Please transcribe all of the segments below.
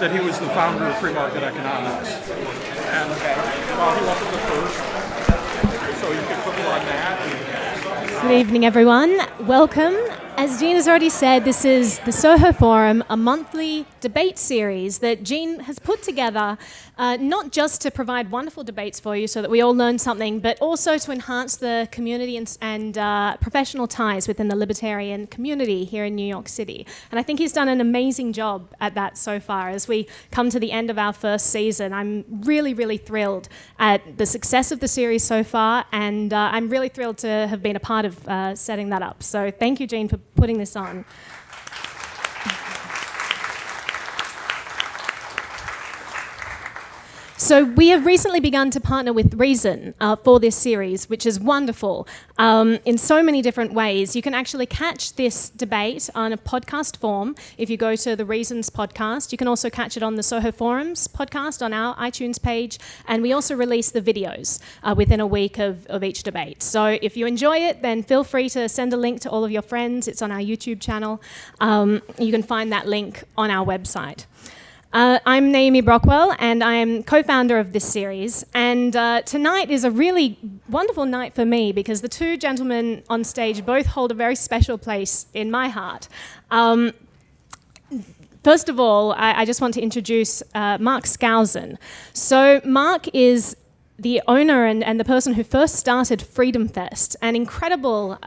that he was the founder of free market economics. And well, he wasn't the first, so you could put him on that. Good evening, everyone. Welcome. As Jean has already said, this is the Soho Forum, a monthly debate series that Jean has put together not just to provide wonderful debates for you so that we all learn something, but also to enhance the community and professional ties within the libertarian community here in New York City. And I think he's done an amazing job at that so far. As we come to the end of our first season, I'm really, really thrilled at the success of the series so far, and I'm really thrilled to have been a part of setting that up. So thank you, Jean, for putting this on. So we have recently begun to partner with Reason for this series, which is wonderful in so many different ways. You can actually catch this debate on a podcast form if you go to the Reasons podcast. You can also catch it on the Soho Forums podcast on our iTunes page, and we also release the videos within a week of each debate. So if you enjoy it, then feel free to send a link to all of your friends. It's on our YouTube channel. You can find that link on our website. I'm Naomi Brockwell, and I'm co-founder of this series. And tonight is a really wonderful night for me because the two gentlemen on stage both hold a very special place in my heart. First of all, I just want to introduce Mark Skousen. So Mark is the owner and the person who first started FreedomFest, an incredible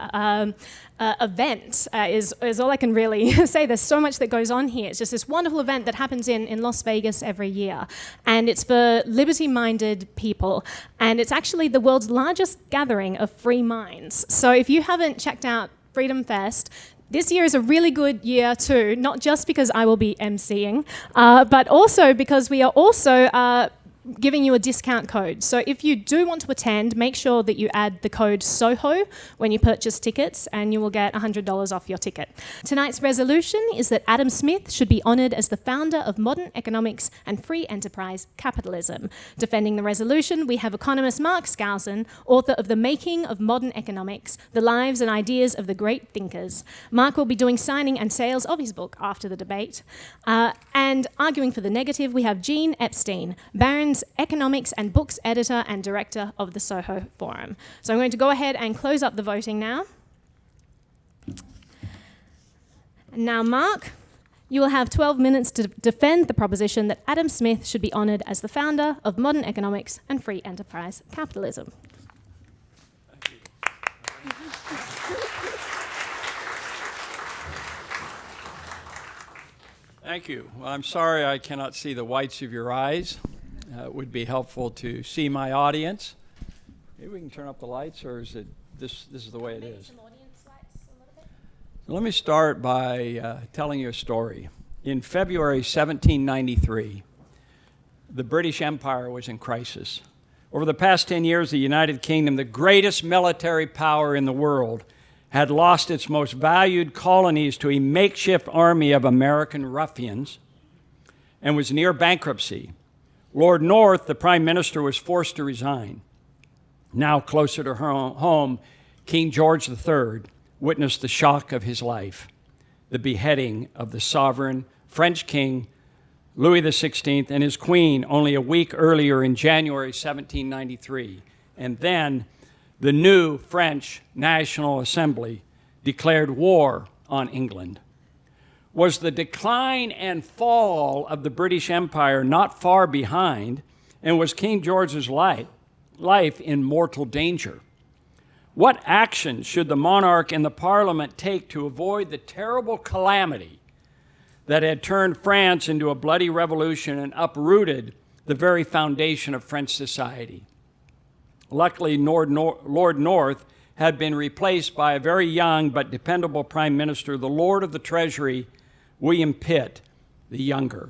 event is all I can really say. There's so much that goes on here. It's just this wonderful event that happens in Las Vegas every year. And it's for liberty-minded people. And it's actually the world's largest gathering of free minds. So if you haven't checked out FreedomFest, this year is a really good year too, not just because I will be emceeing, but also because we are also giving you a discount code. So if you do want to attend, make sure that you add the code SOHO when you purchase tickets, and you will get $100 off your ticket. Tonight's resolution is that Adam Smith should be honoured as the founder of modern economics and free enterprise capitalism. Defending the resolution, we have economist Mark Skousen, author of The Making of Modern Economics, The Lives and Ideas of the Great Thinkers. Mark will be doing signing and sales of his book after the debate. And arguing for the negative, we have Jean Epstein, Barron's economics and books editor and director of the Soho Forum. So I'm going to go ahead and close up the voting now. And now, Mark, you will have 12 minutes to defend the proposition that Adam Smith should be honoured as the founder of modern economics and free enterprise capitalism. Thank you. Thank you. Well, I'm sorry I cannot see the whites of your eyes. It would be helpful to see my audience. Maybe we can turn up the lights, or is it this is the way it is? So let me start by telling you a story. In February 1793, the British Empire was in crisis. Over the past 10 years, the United Kingdom, the greatest military power in the world, had lost its most valued colonies to a makeshift army of American ruffians and was near bankruptcy. Lord North, the Prime Minister, was forced to resign. Now closer to home, King George III witnessed the shock of his life, the beheading of the sovereign French King Louis XVI and his queen only a week earlier in January 1793. And then the new French National Assembly declared war on England. Was the decline and fall of the British Empire not far behind, and was King George's life in mortal danger? What action should the monarch and the Parliament take to avoid the terrible calamity that had turned France into a bloody revolution and uprooted the very foundation of French society? Luckily, Lord North had been replaced by a very young but dependable Prime Minister, the Lord of the Treasury, William Pitt the Younger.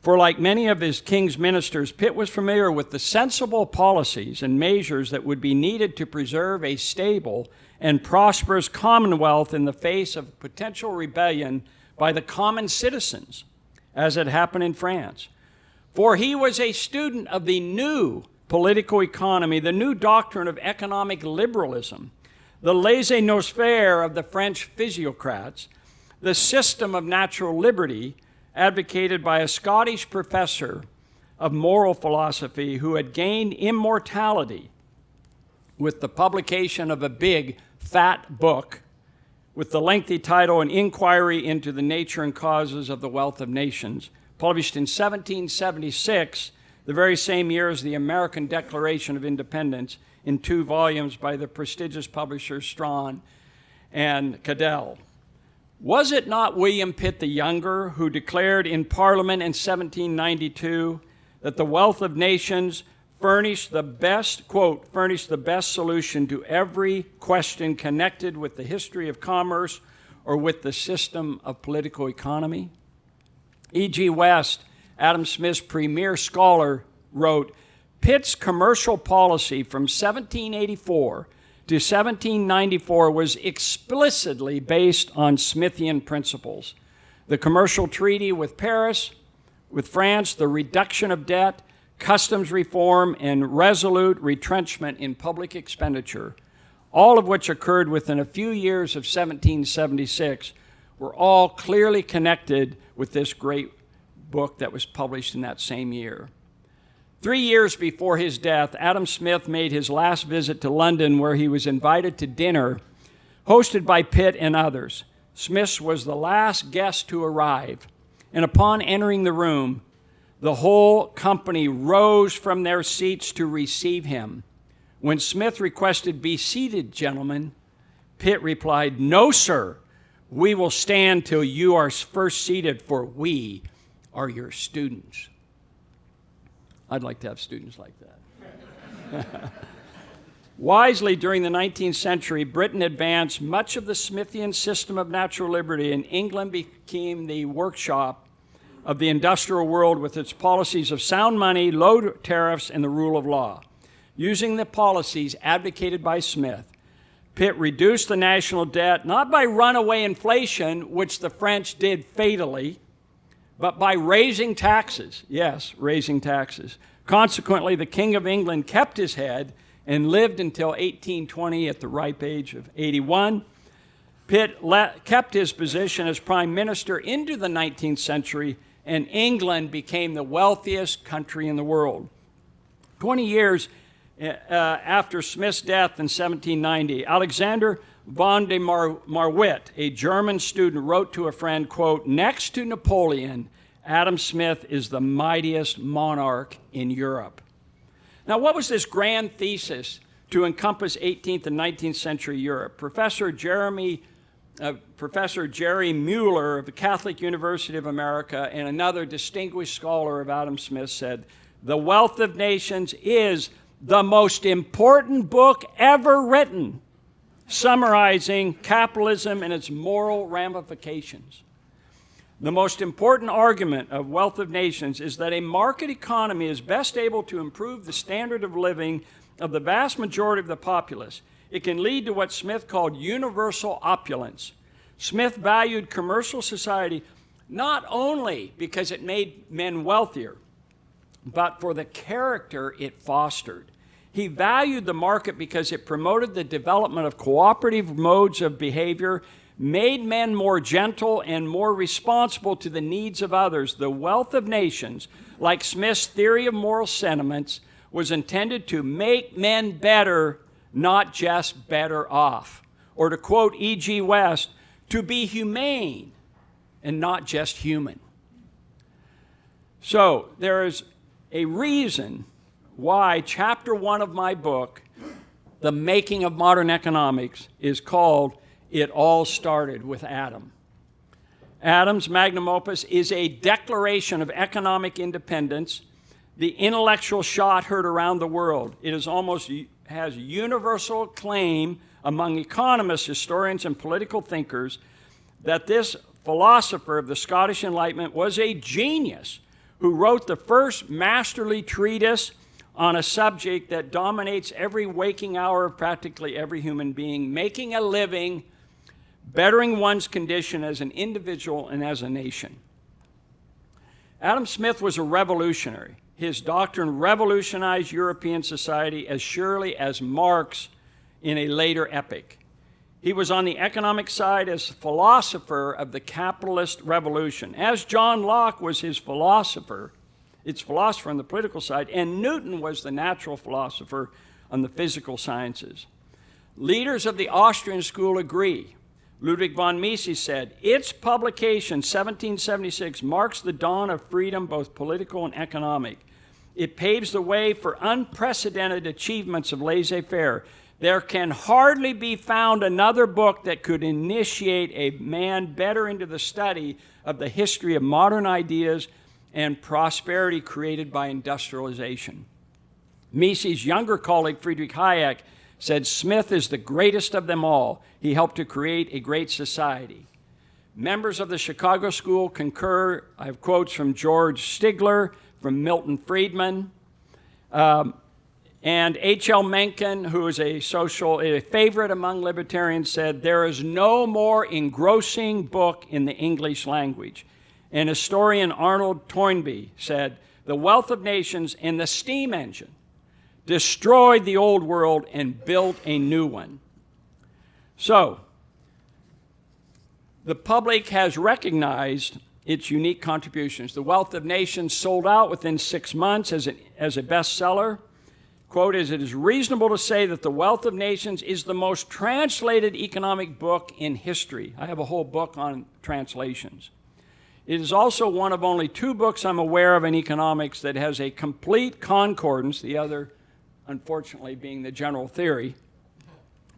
For like many of his king's ministers, Pitt was familiar with the sensible policies and measures that would be needed to preserve a stable and prosperous commonwealth in the face of potential rebellion by the common citizens, as had happened in France. For he was a student of the new political economy, the new doctrine of economic liberalism, the laissez-faire of the French physiocrats, the system of natural liberty, advocated by a Scottish professor of moral philosophy who had gained immortality with the publication of a big, fat book with the lengthy title An Inquiry into the Nature and Causes of the Wealth of Nations, published in 1776, the very same year as the American Declaration of Independence, in 2 volumes by the prestigious publishers Strawn and Cadell. Was it not William Pitt the Younger who declared in Parliament in 1792 that the wealth of nations furnished the best, quote, furnished the best solution to every question connected with the history of commerce or with the system of political economy? E.G. West, Adam Smith's premier scholar, wrote, Pitt's commercial policy from 1784 to 1794 was explicitly based on Smithian principles. The commercial treaty with Paris, with France, the reduction of debt, customs reform, and resolute retrenchment in public expenditure, all of which occurred within a few years of 1776, were all clearly connected with this great book that was published in that same year. 3 years before his death, Adam Smith made his last visit to London, where he was invited to dinner, hosted by Pitt and others. Smith was the last guest to arrive, and upon entering the room, the whole company rose from their seats to receive him. When Smith requested, "Be seated, gentlemen," Pitt replied, "No, sir. We will stand till you are first seated, for we are your students." I'd like to have students like that. Wisely, during the 19th century, Britain advanced much of the Smithian system of natural liberty, and England became the workshop of the industrial world with its policies of sound money, low tariffs, and the rule of law. Using the policies advocated by Smith, Pitt reduced the national debt not by runaway inflation, which the French did fatally, but by raising taxes. Yes, raising taxes. Consequently, the King of England kept his head and lived until 1820 at the ripe age of 81. Pitt kept his position as prime minister into the 19th century, and England became the wealthiest country in the world. 20 years after Smith's death in 1790, Alexander von de Marwit, a German student, wrote to a friend, quote, "Next to Napoleon, Adam Smith is the mightiest monarch in Europe." Now, what was this grand thesis to encompass 18th and 19th century Europe? Professor Jerry Mueller of the Catholic University of America and another distinguished scholar of Adam Smith said, "The Wealth of Nations is the most important book ever written, summarizing capitalism and its moral ramifications. The most important argument of Wealth of Nations is that a market economy is best able to improve the standard of living of the vast majority of the populace. It can lead to what Smith called universal opulence. Smith valued commercial society not only because it made men wealthier, but for the character it fostered. He valued the market because it promoted the development of cooperative modes of behavior, made men more gentle and more responsible to the needs of others. The Wealth of Nations, like Smith's theory of moral sentiments, was intended to make men better, not just better off. Or to quote E.G. West, to be humane and not just human. So there is a reason why chapter 1 of my book, The Making of Modern Economics, is called It All Started with Adam. Adam's magnum opus is a declaration of economic independence, the intellectual shot heard around the world. It is has universal claim among economists, historians, and political thinkers that this philosopher of the Scottish Enlightenment was a genius who wrote the first masterly treatise on a subject that dominates every waking hour of practically every human being, making a living, bettering one's condition as an individual and as a nation. Adam Smith was a revolutionary. His doctrine revolutionized European society as surely as Marx in a later epoch. He was on the economic side as philosopher of the capitalist revolution, as John Locke was its philosopher on the political side, and Newton was the natural philosopher on the physical sciences. Leaders of the Austrian school agree. Ludwig von Mises said, its publication, 1776, marks the dawn of freedom, both political and economic. It paves the way for unprecedented achievements of laissez-faire. There can hardly be found another book that could initiate a man better into the study of the history of modern ideas and prosperity created by industrialization. Mises' younger colleague, Friedrich Hayek, said Smith is the greatest of them all. He helped to create a great society. Members of the Chicago School concur. I have quotes from George Stigler, from Milton Friedman, and H.L. Mencken, who is a favorite among libertarians, said, there is no more engrossing book in the English language. And historian Arnold Toynbee said, the Wealth of Nations and the steam engine destroyed the old world and built a new one. So, the public has recognized its unique contributions. The Wealth of Nations sold out within 6 months as a bestseller. Quote, it is reasonable to say that The Wealth of Nations is the most translated economic book in history. I have a whole book on translations. It is also one of only 2 books I'm aware of in economics that has a complete concordance, the other, unfortunately, being the general theory,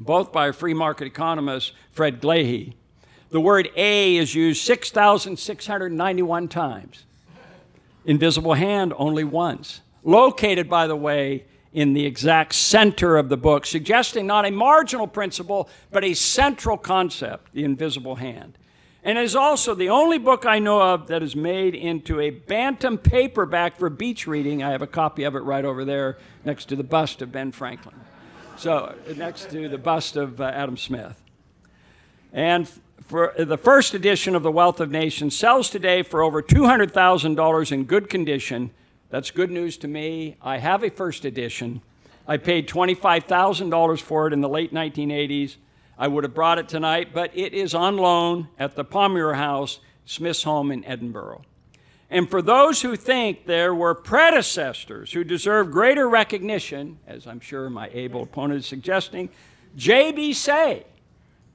both by a free market economist, Fred Glahe. The word A is used 6,691 times. Invisible hand only once. Located, by the way, in the exact center of the book, suggesting not a marginal principle, but a central concept, the invisible hand. And it is also the only book I know of that is made into a bantam paperback for beach reading. I have a copy of it right over there next to the bust of Ben Franklin. So, next to the bust of Adam Smith. And for the first edition of The Wealth of Nations sells today for over $200,000 in good condition. That's good news to me. I have a first edition. I paid $25,000 for it in the late 1980s. I would have brought it tonight, but it is on loan at the Palmyra House, Smith's home in Edinburgh. And for those who think there were predecessors who deserve greater recognition, as I'm sure my able opponent is suggesting, J.B. Say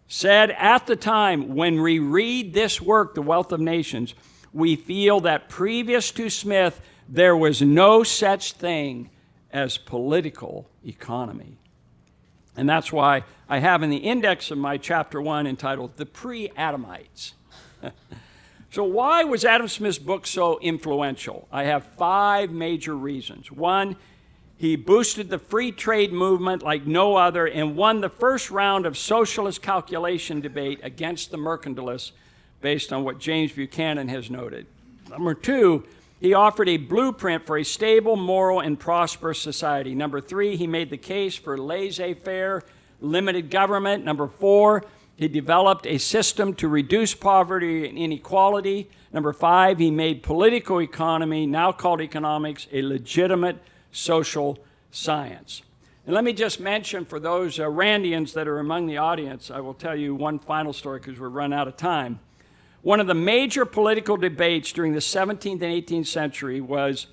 said at the time, when we read this work, The Wealth of Nations, we feel that previous to Smith, there was no such thing as political economy. And that's why I have in the index of my chapter 1 entitled The Pre-Adamites. So why was Adam Smith's book so influential? I have 5 major reasons. 1, he boosted the free trade movement like no other and won the first round of socialist calculation debate against the mercantilists based on what James Buchanan has noted. Number 2, he offered a blueprint for a stable, moral, and prosperous society. Number 3, he made the case for laissez-faire, limited government. Number 4, he developed a system to reduce poverty and inequality. Number 5, he made political economy, now called economics, a legitimate social science. And let me just mention for those Randians that are among the audience, I will tell you one final story because we're run out of time. One of the major political debates during the 17th and 18th century was,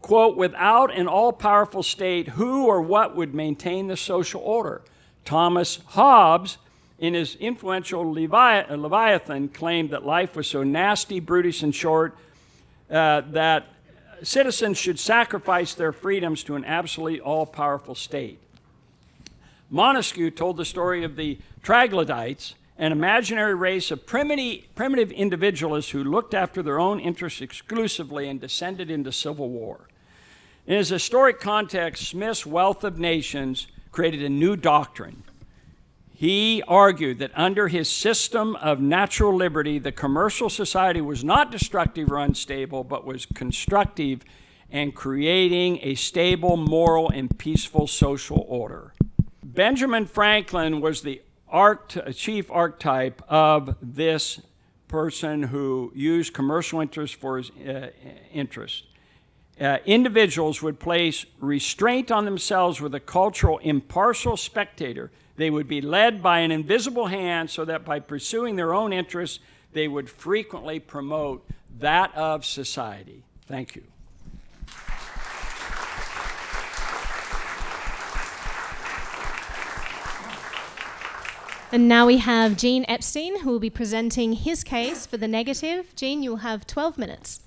quote, without an all-powerful state, who or what would maintain the social order? Thomas Hobbes, in his influential Leviathan, claimed that life was so nasty, brutish, and short that citizens should sacrifice their freedoms to an absolutely all-powerful state. Montesquieu told the story of the troglodytes, an imaginary race of primitive individualists who looked after their own interests exclusively and descended into civil war. In his historic context, Smith's Wealth of Nations created a new doctrine. He argued that under his system of natural liberty, the commercial society was not destructive or unstable, but was constructive and creating a stable, moral, and peaceful social order. Benjamin Franklin was the chief archetype of this person who used commercial interest for his interest. Individuals would place restraint on themselves with a cultural impartial spectator. They would be led by an invisible hand so that by pursuing their own interests, they would frequently promote that of society. Thank you. And now we have Gene Epstein, who will be presenting his case for the negative. Gene, you'll have 12 minutes.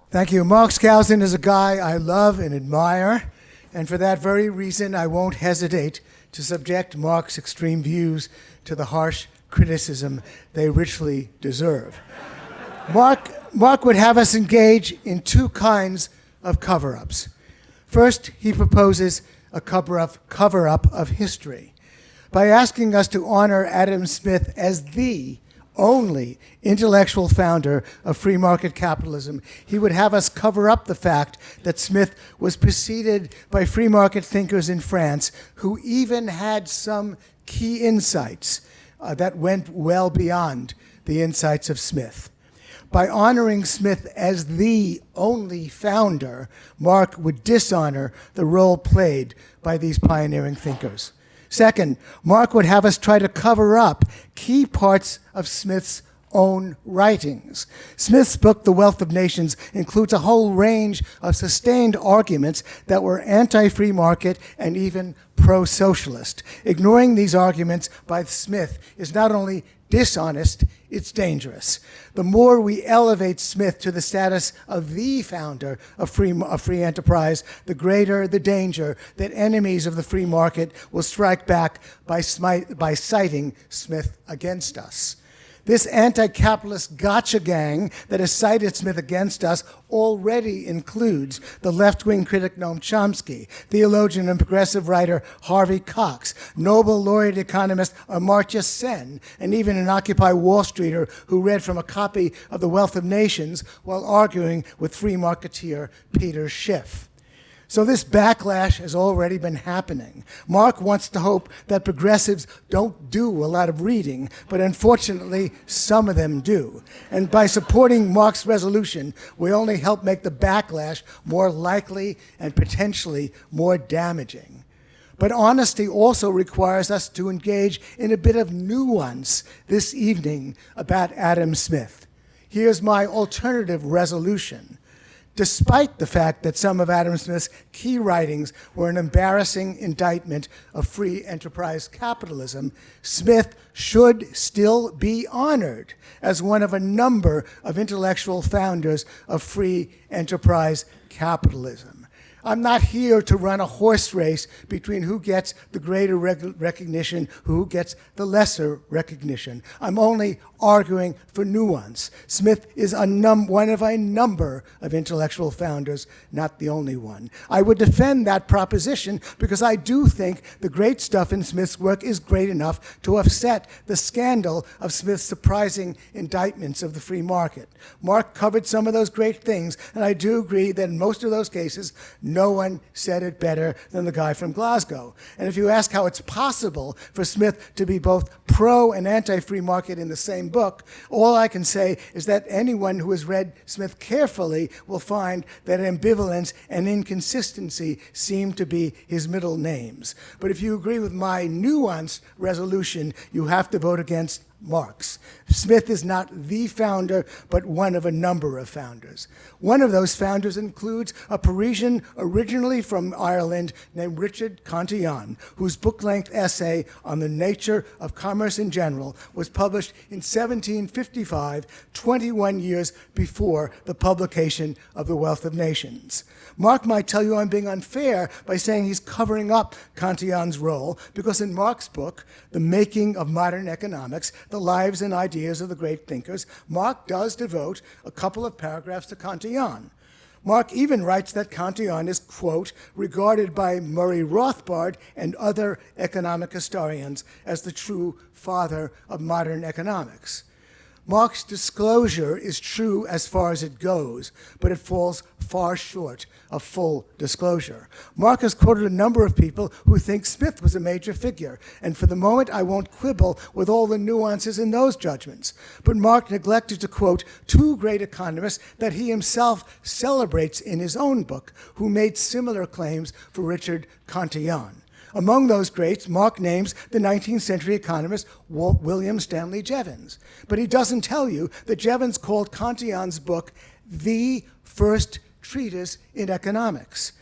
Thank you. Mark Skousen is a guy I love and admire, and for that very reason, I won't hesitate to subject Mark's extreme views to the harsh criticism they richly deserve. Mark would have us engage in two kinds of cover-ups. First, he proposes a cover-up of history by asking us to honor Adam Smith as the only intellectual founder of free market capitalism. He would have us cover up the fact that Smith was preceded by free market thinkers in France who even had some key insights that went well beyond the insights of Smith. By honoring Smith as the only founder, Mark would dishonor the role played by these pioneering thinkers. Second, Mark would have us try to cover up key parts of Smith's own writings. Smith's book, The Wealth of Nations, includes a whole range of sustained arguments that were anti-free market and even pro-socialist. Ignoring these arguments by Smith is not only dishonest, it's dangerous. The more we elevate Smith to the status of the founder of free enterprise, the greater the danger that enemies of the free market will strike back by citing Smith against us. This anti-capitalist gotcha gang that has cited Smith against us already includes the left-wing critic Noam Chomsky, theologian and progressive writer Harvey Cox, Nobel laureate economist Amartya Sen, and even an Occupy Wall Streeter who read from a copy of The Wealth of Nations while arguing with free marketeer Peter Schiff. So this backlash has already been happening. Mark wants to hope that progressives don't do a lot of reading, but unfortunately, some of them do. And by supporting Mark's resolution, we only help make the backlash more likely and potentially more damaging. But honesty also requires us to engage in a bit of nuance this evening about Adam Smith. Here's my alternative resolution. Despite the fact that some of Adam Smith's key writings were an embarrassing indictment of free enterprise capitalism, Smith should still be honored as one of a number of intellectual founders of free enterprise capitalism. I'm not here to run a horse race between who gets the greater recognition, who gets the lesser recognition. I'm only arguing for nuance. Smith is one of a number of intellectual founders, not the only one. I would defend that proposition because I do think the great stuff in Smith's work is great enough to offset the scandal of Smith's surprising indictments of the free market. Mark covered some of those great things, and I do agree that in most of those cases, no one said it better than the guy from Glasgow. And if you ask how it's possible for Smith to be both pro and anti-free market in the same book, all I can say is that anyone who has read Smith carefully will find that ambivalence and inconsistency seem to be his middle names. But if you agree with my nuanced resolution, you have to vote against Marx. Smith is not the founder, but one of a number of founders. One of those founders includes a Parisian originally from Ireland named Richard Cantillon, whose book-length essay on the nature of commerce in general was published in 1755, 21 years before the publication of The Wealth of Nations. Mark might tell you I'm being unfair by saying he's covering up Cantillon's role, because in Mark's book, The Making of Modern Economics, The Lives and Ideas of the Great Thinkers, Mark does devote a couple of paragraphs to Cantillon. Mark even writes that Cantillon is, quote, regarded by Murray Rothbard and other economic historians as the true father of modern economics. Mark's disclosure is true as far as it goes, but it falls far short of full disclosure. Mark has quoted a number of people who think Smith was a major figure, and for the moment I won't quibble with all the nuances in those judgments. But Mark neglected to quote two great economists that he himself celebrates in his own book, who made similar claims for Richard Cantillon. Among those greats, Mark names the 19th century economist William Stanley Jevons. But he doesn't tell you that Jevons called Cantillon's book the first treatise in economics.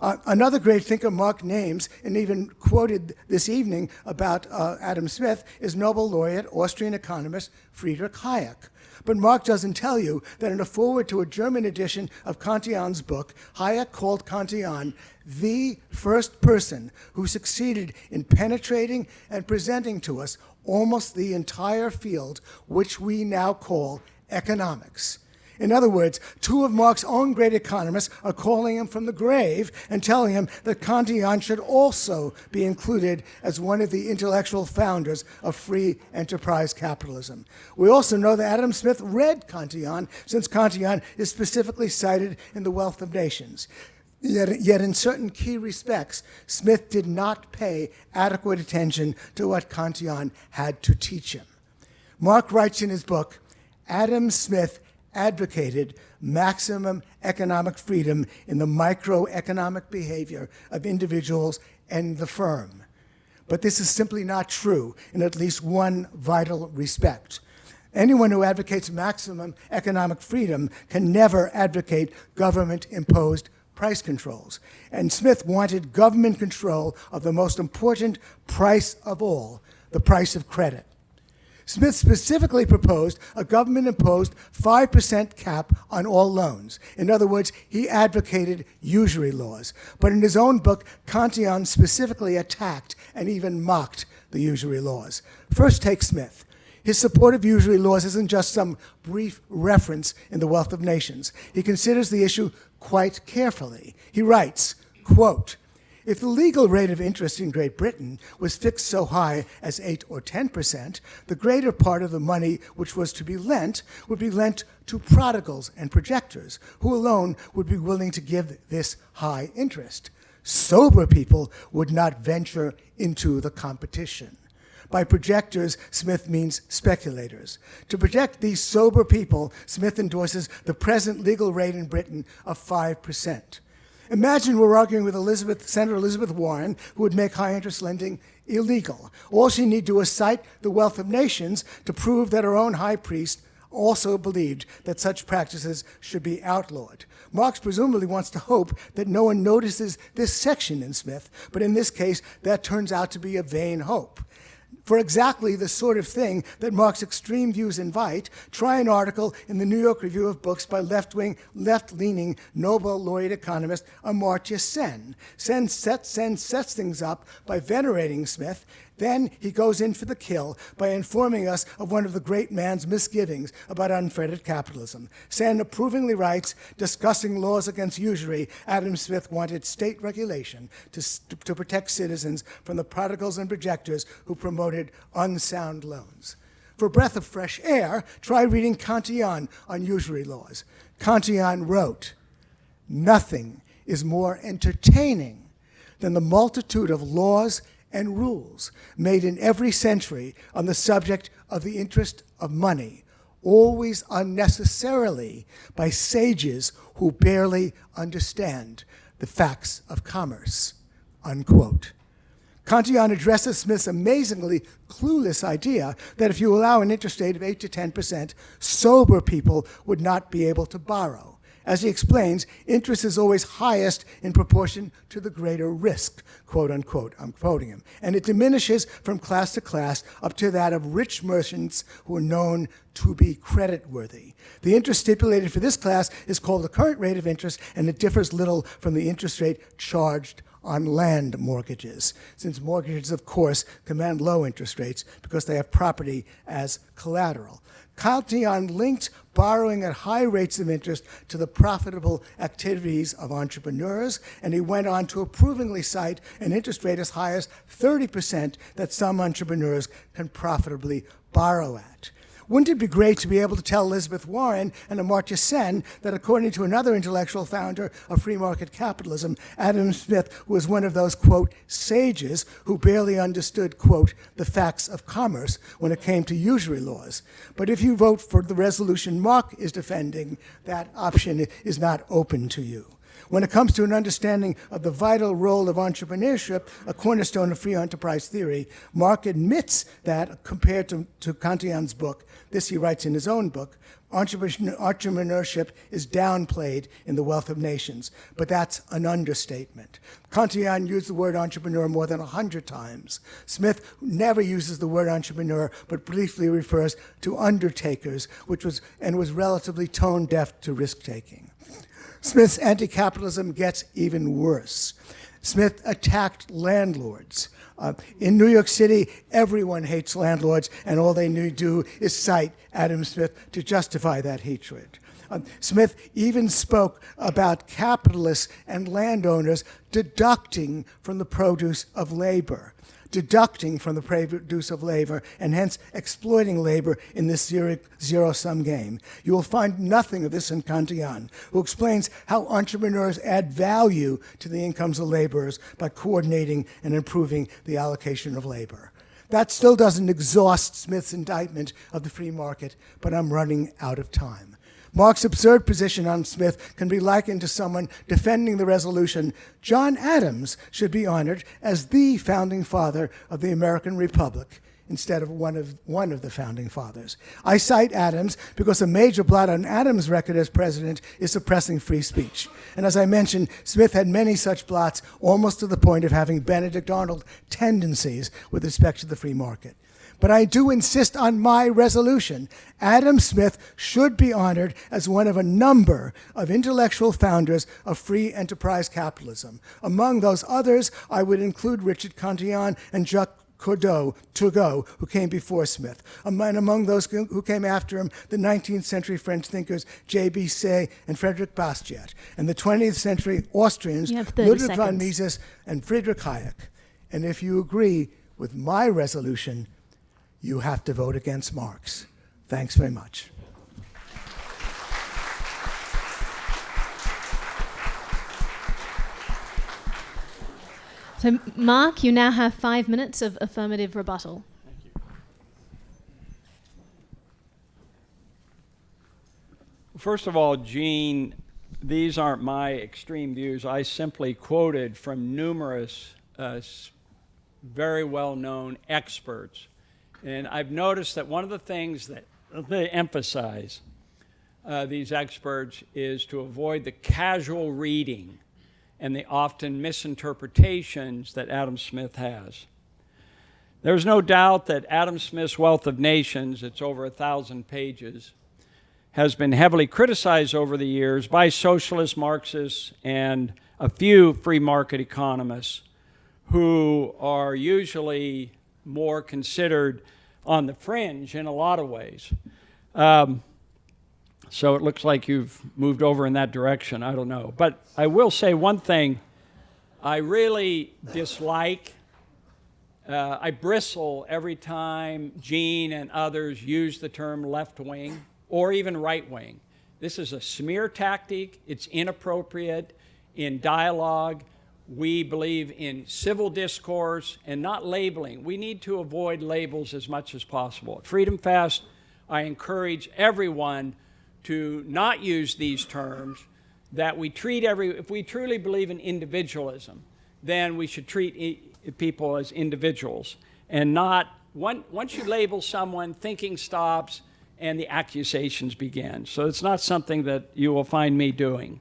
Another great thinker Mark names, and even quoted this evening about Adam Smith, is Nobel laureate, Austrian economist Friedrich Hayek. But Mark doesn't tell you that in a foreword to a German edition of Cantillon's book, Hayek called Cantillon the first person who succeeded in penetrating and presenting to us almost the entire field which we now call economics. In other words, two of Marx's own great economists are calling him from the grave and telling him that Cantillon should also be included as one of the intellectual founders of free enterprise capitalism. We also know that Adam Smith read Cantillon, since Cantillon is specifically cited in The Wealth of Nations. Yet in certain key respects, Smith did not pay adequate attention to what Cantillon had to teach him. Mark writes in his book, Adam Smith advocated maximum economic freedom in the microeconomic behavior of individuals and the firm. But this is simply not true in at least one vital respect. Anyone who advocates maximum economic freedom can never advocate government-imposed price controls. And Smith wanted government control of the most important price of all, the price of credit. Smith specifically proposed a government-imposed 5% cap on all loans. In other words, he advocated usury laws. But in his own book, Cantillon specifically attacked and even mocked the usury laws. First, take Smith. His support of usury laws isn't just some brief reference in The Wealth of Nations. He considers the issue quite carefully. He writes, quote, if the legal rate of interest in Great Britain was fixed so high as 8 or 10%, the greater part of the money which was to be lent would be lent to prodigals and projectors, who alone would be willing to give this high interest. Sober people would not venture into the competition. By projectors, Smith means speculators. To protect these sober people, Smith endorses the present legal rate in Britain of 5%. Imagine we're arguing with Senator Elizabeth Warren, who would make high-interest lending illegal. All she need do is cite The Wealth of Nations to prove that her own high priest also believed that such practices should be outlawed. Marx presumably wants to hope that no one notices this section in Smith, but in this case, that turns out to be a vain hope. For exactly the sort of thing that Marx's extreme views invite, try an article in the New York Review of Books by left-leaning Nobel laureate economist Amartya Sen. Sen sets things up by venerating Smith. Then he goes in for the kill by informing us of one of the great man's misgivings about unfettered capitalism. Sen approvingly writes, discussing laws against usury, Adam Smith wanted state regulation to protect citizens from the prodigals and projectors who promoted unsound loans. For a breath of fresh air, try reading Cantillon on usury laws. Cantillon wrote, nothing is more entertaining than the multitude of laws and rules made in every century on the subject of the interest of money, always unnecessarily by sages who barely understand the facts of commerce, unquote. Cantillon addresses Smith's amazingly clueless idea that if you allow an interest rate of 8 to 10%, sober people would not be able to borrow. As he explains, interest is always highest in proportion to the greater risk, quote unquote, I'm quoting him. And it diminishes from class to class up to that of rich merchants who are known to be creditworthy. The interest stipulated for this class is called the current rate of interest, and it differs little from the interest rate charged on land mortgages, since mortgages, of course, command low interest rates because they have property as collateral. Cantillon linked borrowing at high rates of interest to the profitable activities of entrepreneurs, and he went on to approvingly cite an interest rate as high as 30% that some entrepreneurs can profitably borrow at. Wouldn't it be great to be able to tell Elizabeth Warren and Amartya Sen that according to another intellectual founder of free market capitalism, Adam Smith was one of those, quote, sages who barely understood, quote, the facts of commerce when it came to usury laws. But if you vote for the resolution Mark is defending, that option is not open to you. When it comes to an understanding of the vital role of entrepreneurship, a cornerstone of free enterprise theory, Marx admits that, compared to Kantian's book, this he writes in his own book, entrepreneurship is downplayed in The Wealth of Nations, but that's an understatement. Kantian used the word entrepreneur more than 100 times. Smith never uses the word entrepreneur, but briefly refers to undertakers, which was relatively tone deaf to risk-taking. Smith's anti-capitalism gets even worse. Smith attacked landlords. In New York City, everyone hates landlords, and all they do is cite Adam Smith to justify that hatred. Smith even spoke about capitalists and landowners deducting from the produce of labor. And hence exploiting labor in this zero-sum game. You will find nothing of this in Kantian, who explains how entrepreneurs add value to the incomes of laborers by coordinating and improving the allocation of labor. That still doesn't exhaust Smith's indictment of the free market, but I'm running out of time. Marx's absurd position on Smith can be likened to someone defending the resolution, John Adams should be honored as the founding father of the American Republic, instead of one of the founding fathers. I cite Adams because a major blot on Adams' record as president is suppressing free speech. And as I mentioned, Smith had many such blots, almost to the point of having Benedict Arnold tendencies with respect to the free market. But I do insist on my resolution. Adam Smith should be honored as one of a number of intellectual founders of free enterprise capitalism. Among those others, I would include Richard Kantian and Jacques Turgot, who came before Smith. And among those who came after him, the 19th century French thinkers J.B. Say and Frederick Bastiat, and the 20th century Austrians Ludwig von Mises and Friedrich Hayek. And if you agree with my resolution, you have to vote against Marx. Thanks very much. So, Mark, you now have 5 minutes of affirmative rebuttal. Thank you. First of all, Gene, these aren't my extreme views. I simply quoted from numerous very well-known experts. And I've noticed that one of the things that they emphasize, these experts, is to avoid the casual reading and the often misinterpretations that Adam Smith has. There's no doubt that Adam Smith's Wealth of Nations, it's over 1,000 pages, has been heavily criticized over the years by socialists, Marxists, and a few free market economists who are usually more considered on the fringe in a lot of ways. So it looks like you've moved over in that direction. I don't know. But I will say one thing I really dislike. I bristle every time Gene and others use the term left wing or even right wing. This is a smear tactic. It's inappropriate in dialogue. We believe in civil discourse and not labeling. We need to avoid labels as much as possible. At FreedomFest, I encourage everyone to not use these terms, that we treat if we truly believe in individualism, then we should treat people as individuals and not, once you label someone, thinking stops and the accusations begin. So it's not something that you will find me doing.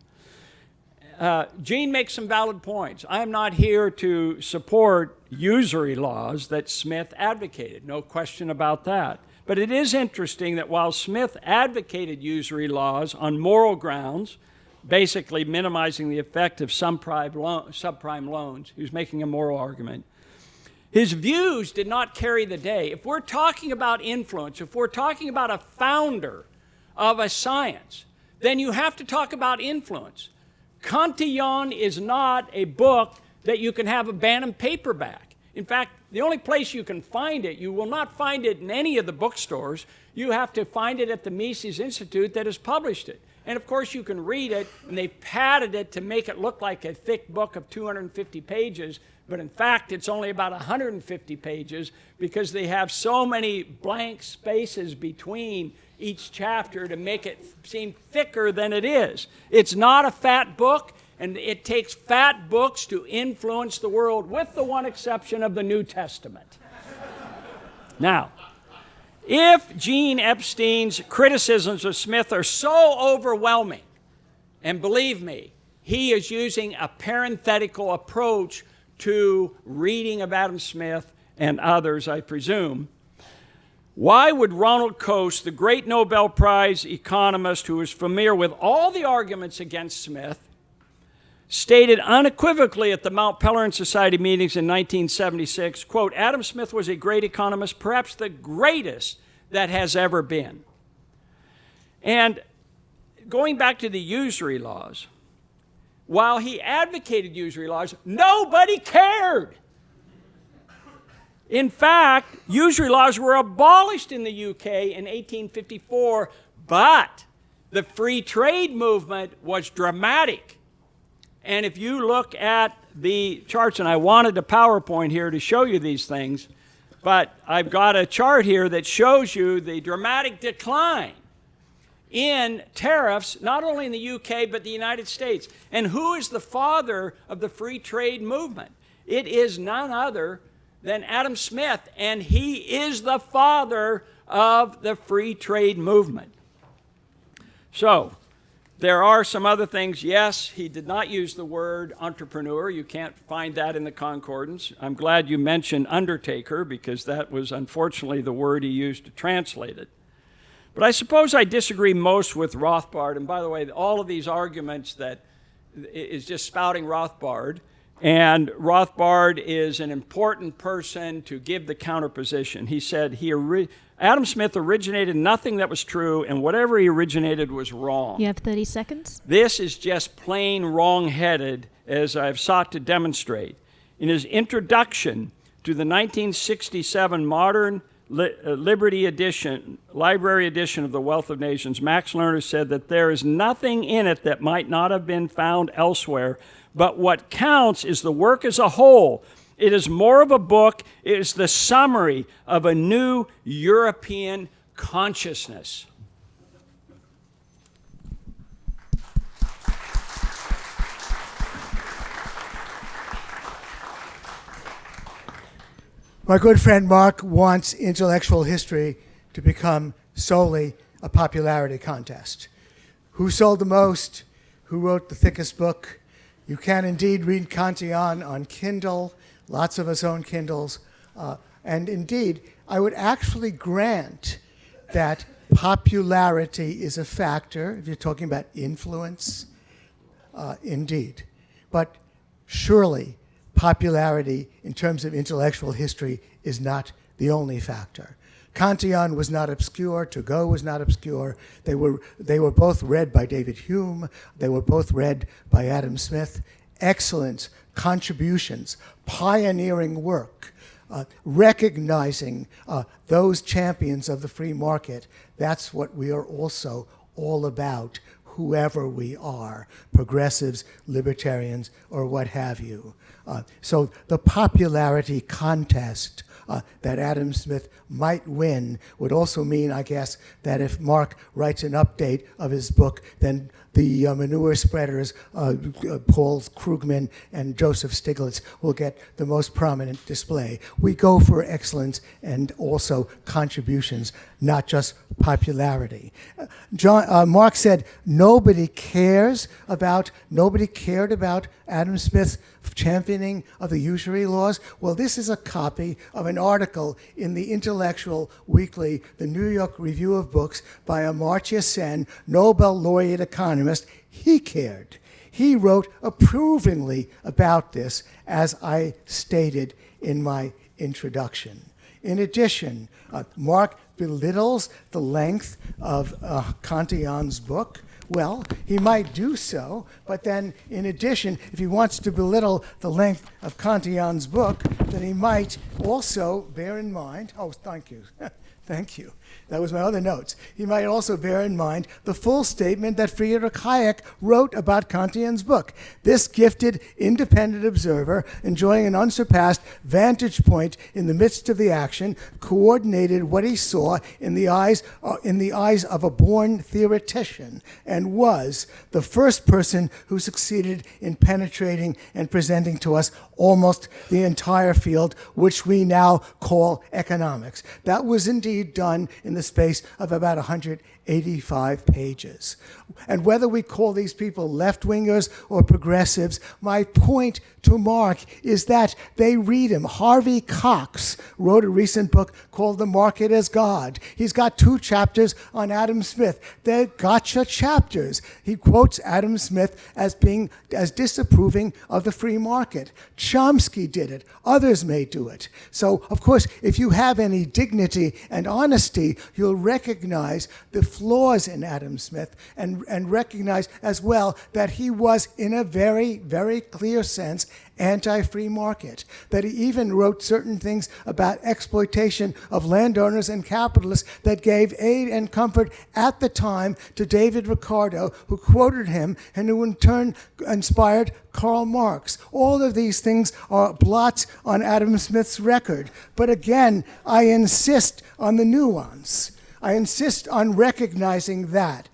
Gene makes some valid points. I am not here to support usury laws that Smith advocated, no question about that. But it is interesting that while Smith advocated usury laws on moral grounds, basically minimizing the effect of subprime loans, he was making a moral argument, his views did not carry the day. If we're talking about influence, if we're talking about a founder of a science, then you have to talk about influence. Kantian is not a book that you can have a Bantam paperback. In fact, the only place you can find it, you will not find it in any of the bookstores. You have to find it at the Mises Institute that has published it. And of course you can read it, and they padded it to make it look like a thick book of 250 pages, but in fact it's only about 150 pages because they have so many blank spaces between each chapter to make it seem thicker than it is. It's not a fat book. And it takes fat books to influence the world, with the one exception of the New Testament. Now, if Gene Epstein's criticisms of Smith are so overwhelming, and believe me, he is using a parenthetical approach to reading of Adam Smith and others, I presume, why would Ronald Coase, the great Nobel Prize economist who is familiar with all the arguments against Smith, stated unequivocally at the Mount Pelerin Society meetings in 1976, quote, Adam Smith was a great economist, perhaps the greatest that has ever been. And going back to the usury laws, while he advocated usury laws, nobody cared. In fact, usury laws were abolished in the UK in 1854, but the free trade movement was dramatic. And if you look at the charts, and I wanted a PowerPoint here to show you these things, but I've got a chart here that shows you the dramatic decline in tariffs, not only in the UK, but the United States. And who is the father of the free trade movement? It is none other than Adam Smith, and he is the father of the free trade movement. So, there are some other things. Yes, he did not use the word entrepreneur. You can't find that in the concordance. I'm glad you mentioned undertaker, because that was unfortunately the word he used to translate it. But I suppose I disagree most with Rothbard. And by the way, all of these arguments that is just spouting Rothbard. And Rothbard is an important person to give the counterposition. He said Adam Smith originated nothing that was true, and whatever he originated was wrong. You have 30 seconds. This is just plain wrong-headed, as I've sought to demonstrate. In his introduction to the 1967 Modern Library edition of The Wealth of Nations, Max Lerner said that there is nothing in it that might not have been found elsewhere, but what counts is the work as a whole. It is more of a book. It is the summary of a new European consciousness. My good friend Mark wants intellectual history to become solely a popularity contest. Who sold the most? Who wrote the thickest book? You can indeed read Kantian on Kindle. Lots of us own Kindles. And indeed, I would actually grant that popularity is a factor if you're talking about influence. Indeed. But surely, popularity in terms of intellectual history is not the only factor. Kantian was not obscure. Turgot was not obscure. They were both read by David Hume. They were both read by Adam Smith. Excellent contributions, pioneering work, recognizing those champions of the free market. That's what we are also all about, whoever we are, progressives, libertarians, or what have you. So the popularity contest that Adam Smith might win would also mean, I guess, that if Mark writes an update of his book, then the manure spreaders, Paul Krugman and Joseph Stiglitz, will get the most prominent display. We go for excellence and also contributions, not just popularity. Mark said nobody cared about Adam Smith's championing of the usury laws. Well, this is a copy of an article in the Intellectual Weekly, the New York Review of Books, by Amartya Sen, Nobel laureate economist. He cared. He wrote approvingly about this, as I stated in my introduction. In addition, Mark belittles the length of Kantian's book. Well, he might do so, but then in addition, if he wants to belittle the length of Kantian's book, then he might also bear in mind, oh, thank you, Thank you. That was my other notes. He might also bear in mind the full statement that Friedrich Hayek wrote about Kantian's book. This gifted, independent observer, enjoying an unsurpassed vantage point in the midst of the action, coordinated what he saw in the eyes of a born theoretician, and was the first person who succeeded in penetrating and presenting to us almost the entire field, which we now call economics. That was indeed done in the space of about 185 pages. And whether we call these people left-wingers or progressives, my point to Mark is that they read him. Harvey Cox wrote a recent book called The Market as God. He's got 2 chapters on Adam Smith. They're gotcha chapters. He quotes Adam Smith as disapproving of the free market. Chomsky did it. Others may do it. So, of course, if you have any dignity and honesty, you'll recognize the flaws in Adam Smith and recognize as well that he was, in a very, very clear sense, anti-free market, that he even wrote certain things about exploitation of landowners and capitalists that gave aid and comfort at the time to David Ricardo, who quoted him and who in turn inspired Karl Marx. All of these things are blots on Adam Smith's record. But again, I insist on the nuance. I insist on recognizing that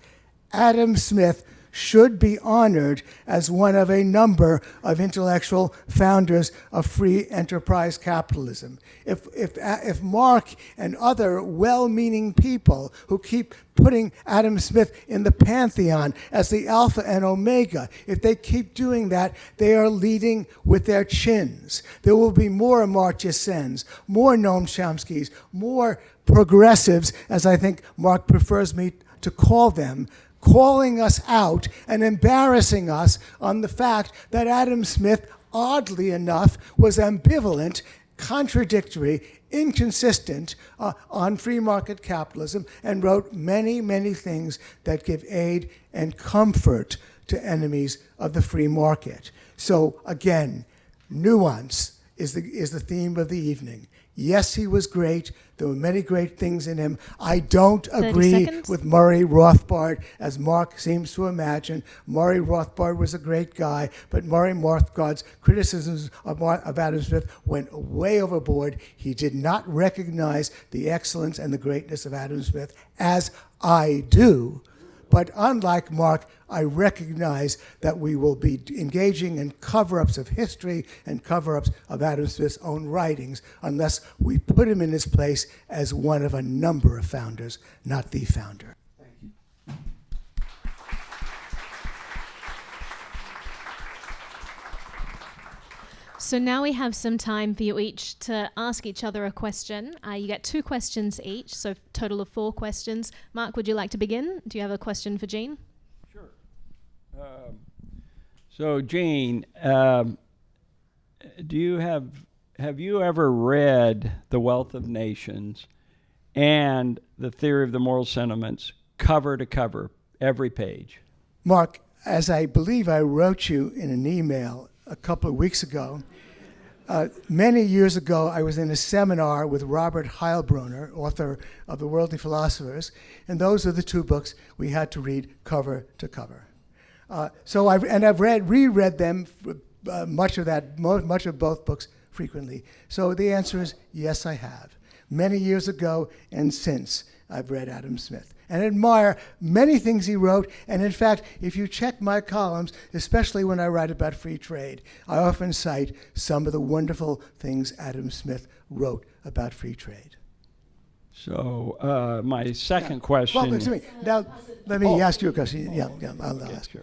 Adam Smith should be honored as one of a number of intellectual founders of free enterprise capitalism. If Mark and other well-meaning people who keep putting Adam Smith in the pantheon as the alpha and omega, if they keep doing that, they are leading with their chins. There will be more Amartya Sens, more Noam Chomskys, more progressives, as I think Mark prefers me to call them, calling us out and embarrassing us on the fact that Adam Smith, oddly enough, was ambivalent, contradictory, inconsistent on free market capitalism, and wrote many, many things that give aid and comfort to enemies of the free market. So again, nuance is the theme of the evening. Yes, he was great. There were many great things in him. I don't agree with Murray Rothbard, as Mark seems to imagine. Murray Rothbard was a great guy, but Murray Rothbard's criticisms of Adam Smith went way overboard. He did not recognize the excellence and the greatness of Adam Smith, as I do. But unlike Mark, I recognize that we will be engaging in cover-ups of history and cover-ups of Adam Smith's own writings unless we put him in his place as one of a number of founders, not the founder. Thank you. So now we have some time for you each to ask each other a question. You get 2 questions each, so total of 4 questions. Mark, would you like to begin? Do you have a question for Jean? Sure. So, Jean, have you ever read The Wealth of Nations and The Theory of the Moral Sentiments cover to cover, every page? Mark, as I believe I wrote you in an email a couple of weeks ago, many years ago, I was in a seminar with Robert Heilbroner, author of The Worldly Philosophers, and those are the 2 books we had to read cover to cover. So I've reread them, much of both books frequently. So the answer is yes, I have. Many years ago and since, I've read Adam Smith and admire many things he wrote. And in fact, if you check my columns, especially when I write about free trade, I often cite some of the wonderful things Adam Smith wrote about free trade. So my second question... Well, excuse me. Now, let me ask you a question. Yeah, I'll ask you.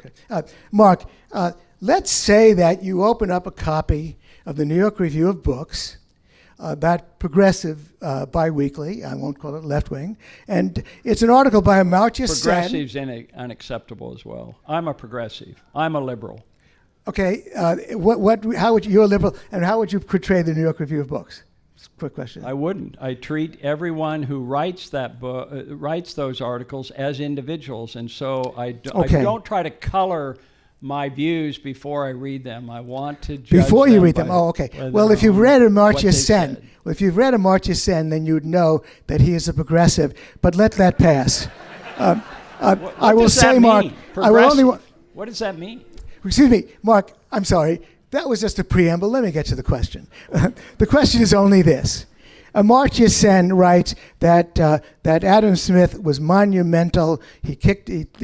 Mark, let's say that you open up a copy of the New York Review of Books, that progressive biweekly, I won't call it left-wing, and it's an article by Amartya Sen. Progressive's unacceptable as well. I'm a progressive. I'm a liberal. Okay, how would you're a liberal, and how would you portray the New York Review of Books? Quick question. I wouldn't. I treat everyone who writes that writes those articles as individuals, and so I don't try to color my views before I read them. I want to judge Before you read them, by oh, okay. whether Well, if or you've read what Amartya they Sen, said. well, if you've read Amartya Sen, then you'd know that he is a progressive. But let that pass. What I will does that say, Mark, mean? I will only. What does that mean? Excuse me, Mark. I'm sorry. That was just a preamble. Let me get to the question. The question is only this. Amartya Sen writes that Adam Smith was monumental. He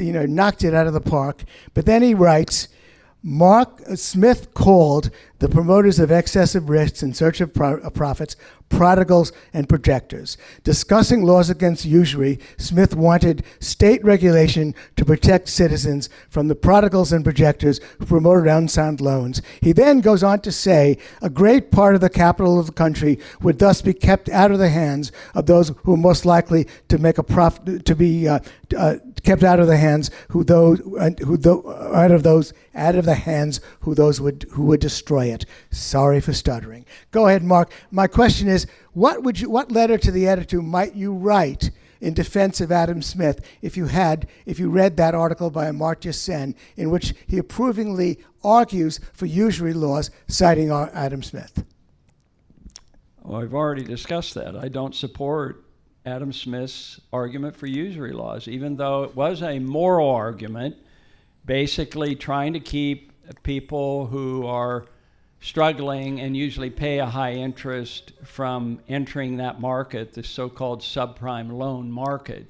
knocked it out of the park. But then he writes, Smith called the promoters of excessive risks in search of profits prodigals and projectors. Discussing laws against usury, Smith wanted state regulation to protect citizens from the prodigals and projectors who promoted unsound loans. He then goes on to say a great part of the capital of the country would thus be kept out of the hands of those who are most likely to make a profit, to be kept out of the hands who would destroy it. Sorry for stuttering. Go ahead, Mark. My question is, what letter to the editor might you write in defense of Adam Smith if you read that article by Amartya Sen in which he approvingly argues for usury laws, citing Adam Smith? Well, I've already discussed that. I don't support Adam Smith's argument for usury laws, even though it was a moral argument, basically trying to keep people who are struggling and usually pay a high interest from entering that market, the so-called subprime loan market.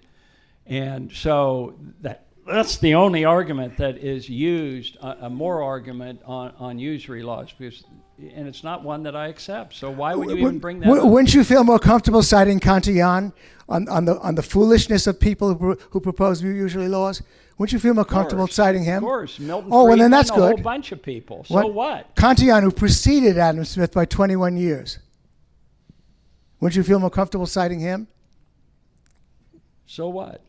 And so that's the only argument that is used, a moral argument on usury laws, and it's not one that I accept. So why would you even bring that up? Wouldn't you feel more comfortable citing Kantian on the foolishness of people who propose usury laws? Wouldn't you feel more comfortable citing him? Of course. Milton well, then Friedman, that's a good. whole bunch of people. So what? Kantian, who preceded Adam Smith by 21 years. Wouldn't you feel more comfortable citing him? So what?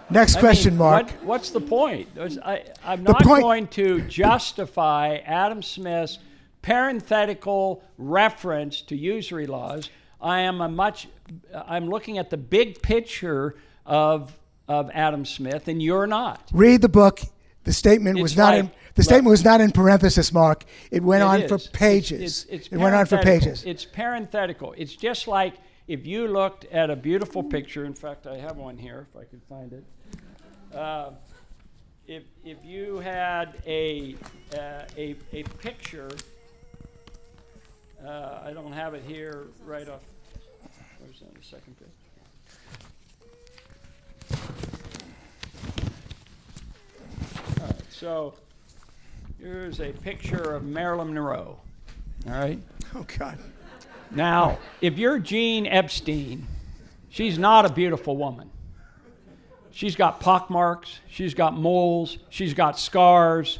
Next question, Mark. What's the point? I'm not going to justify Adam Smith's parenthetical reference to usury laws. I'm looking at the big picture of Adam Smith, and you're not. Read the book. The statement was not in parenthesis, Mark. It went on for pages. It went on for pages. It's parenthetical. It's just like if you looked at a beautiful picture. In fact, I have one here, if I could find it. If you had a picture, I don't have it here right off. Where's that? The second page. All right, so here's a picture of Marilyn Monroe. All right. Oh God. Now, if you're Jean Epstein, she's not a beautiful woman. She's got pockmarks, she's got moles, she's got scars,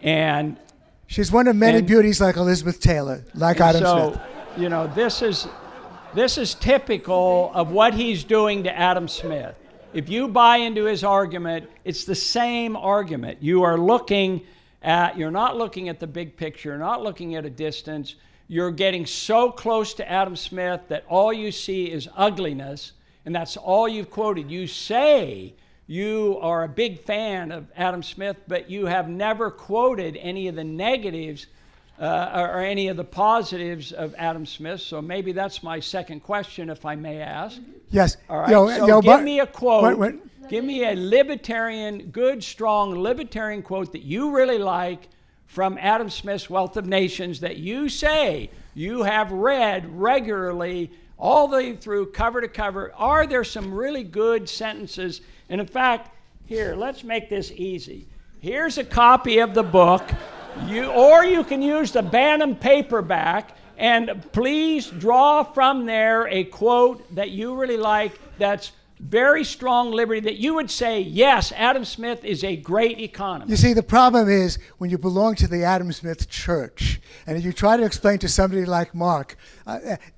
and she's one of many beauties like Elizabeth Taylor, like Adam Smith. So, you know, this is typical of what he's doing to Adam Smith. If you buy into his argument, it's the same argument. You're not looking at the big picture, you're not looking at a distance. You're getting so close to Adam Smith that all you see is ugliness, and that's all you've quoted. You say you are a big fan of Adam Smith, but you have never quoted any of the negatives or any of the positives of Adam Smith. So maybe that's my second question, if I may ask. Yes. All right. Give me a quote. Give me a libertarian, good, strong libertarian quote that you really like from Adam Smith's Wealth of Nations that you say you have read regularly all the way through, cover to cover. Are there some really good sentences? And in fact, here, let's make this easy. Here's a copy of the book, or you can use the Bantam paperback, and please draw from there a quote that you really like that's very strong liberty, that you would say, yes, Adam Smith is a great economist. You see, the problem is when you belong to the Adam Smith church, and you try to explain to somebody like Mark,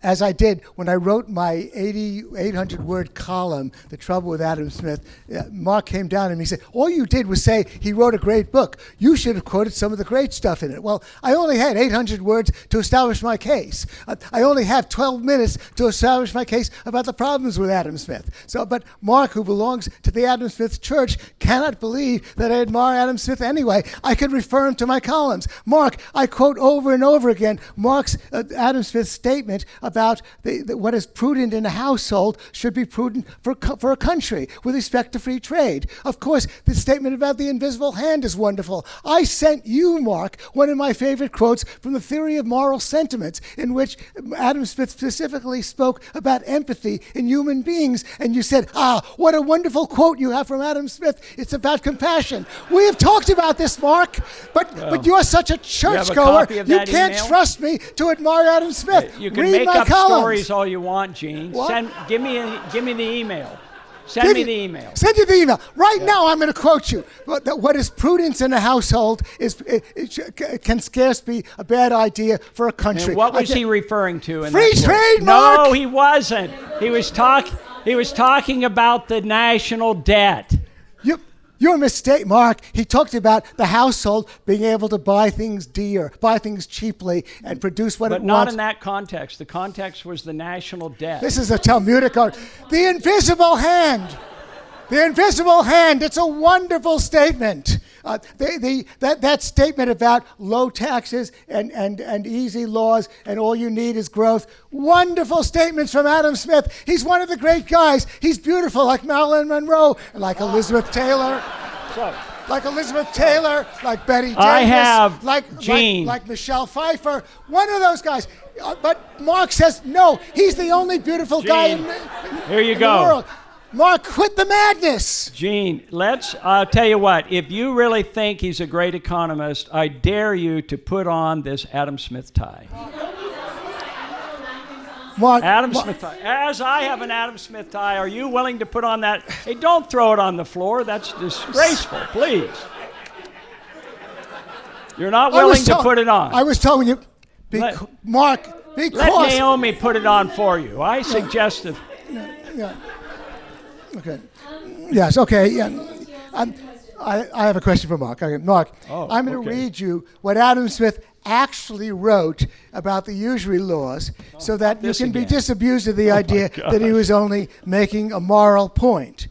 as I did when I wrote my 800-word column, The Trouble with Adam Smith, Mark came down and he said, all you did was say he wrote a great book. You should have quoted some of the great stuff in it. Well, I only had 800 words to establish my case. I only have 12 minutes to establish my case about the problems with Adam Smith. So, but Mark, who belongs to the Adam Smith Church, cannot believe that I admire Adam Smith anyway. I could refer him to my columns. Mark, I quote over and over again Mark's Adam Smith's statement about what is prudent in a household should be prudent for a country with respect to free trade. Of course, the statement about the invisible hand is wonderful. I sent you, Mark, one of my favorite quotes from the Theory of Moral Sentiments, in which Adam Smith specifically spoke about empathy in human beings, and you said, what a wonderful quote you have from Adam Smith. It's about compassion. We have talked about this, Mark, but you're such a churchgoer, you can't trust me to admire Adam Smith. You can Read make my up columns. stories all you want, Gene. Give me the email. Send me the email. Send you the email. Right now, I'm going to quote you. What is prudence in a household can scarce be a bad idea for a country. And what was he referring to? In free that trade, Mark! No, he wasn't. He was talking about the national debt. Your mistake, Mark. He talked about the household being able to buy things cheaply, and produce what it wants. But not in that context. The context was the national debt. This is a Talmudic art. The invisible hand. The invisible hand. It's a wonderful statement. That statement about low taxes and easy laws and all you need is growth. Wonderful statements from Adam Smith. He's one of the great guys. He's beautiful, like Marilyn Monroe, and like Elizabeth Taylor. Like Betty Davis. I have Gene. Like Michelle Pfeiffer. One of those guys. But Mark says, no, he's the only beautiful guy in the world. Mark, quit the madness. Gene, I'll tell you what, if you really think he's a great economist, I dare you to put on this Adam Smith tie. Smith tie. As I have an Adam Smith tie, are you willing to put on that? Hey, don't throw it on the floor. That's disgraceful, please. You're not willing to put it on. I was telling you, Mark, because... Let Naomi put it on for you. I suggested... Yeah. Okay. Yes, okay. Yeah. I have a question for Mark. Okay, Mark, I'm going to read you what Adam Smith actually wrote about the usury laws so that you can be disabused of the idea that he was only making a moral point.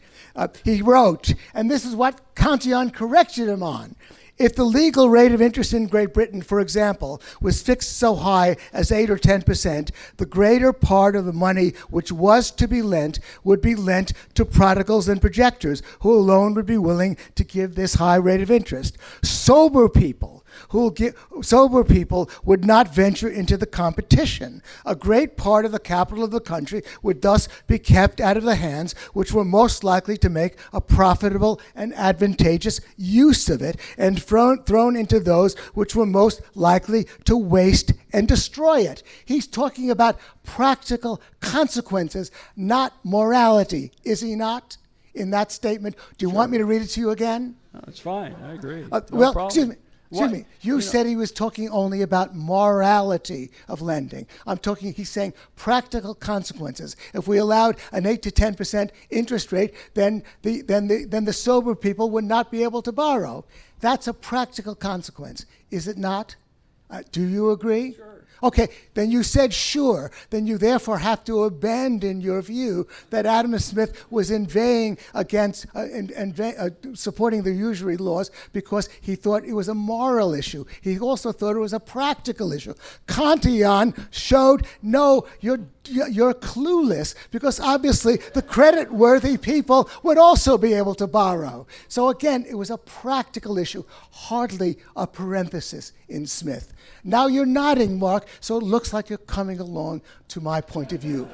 He wrote, and this is what Cantillon corrected him on. If the legal rate of interest in Great Britain, for example, was fixed so high as 8 or 10%, the greater part of the money which was to be lent would be lent to prodigals and projectors, who alone would be willing to give this high rate of interest. Sober people would not venture into the competition. A great part of the capital of the country would thus be kept out of the hands which were most likely to make a profitable and advantageous use of it, and thrown into those which were most likely to waste and destroy it. He's talking about practical consequences, not morality, is he not? In that statement. Do you want me to read it to you again? No, it's fine. I agree. Excuse me. You said he was talking only about morality of lending. He's saying practical consequences. If we allowed an 8 to 10% interest rate, then the sober people would not be able to borrow. That's a practical consequence, is it not? Do you agree? Sure. Okay, then you said sure. Then you therefore have to abandon your view that Adam Smith was inveighing against supporting the usury laws because he thought it was a moral issue. He also thought it was a practical issue. Cantillon showed, no, you're clueless, because obviously the credit-worthy people would also be able to borrow. So again, it was a practical issue, hardly a parenthesis in Smith. Now you're nodding, Mark, so it looks like you're coming along to my point of view.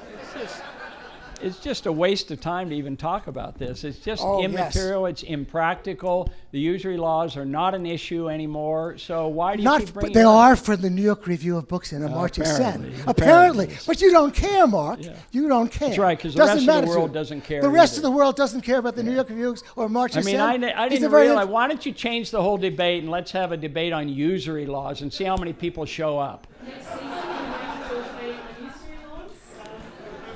It's just a waste of time to even talk about this. It's just immaterial. Yes. It's impractical. The usury laws are not an issue anymore. So why do you keep bringing They it up? are for the New York Review of Books in March's Sen. Apparently. But you don't care, Mark. Yeah. You don't care. That's right, because the rest of the world doesn't care. The rest of the world doesn't care about the New York Review or March's Sen. I didn't realize. Why don't you change the whole debate and let's have a debate on usury laws and see how many people show up.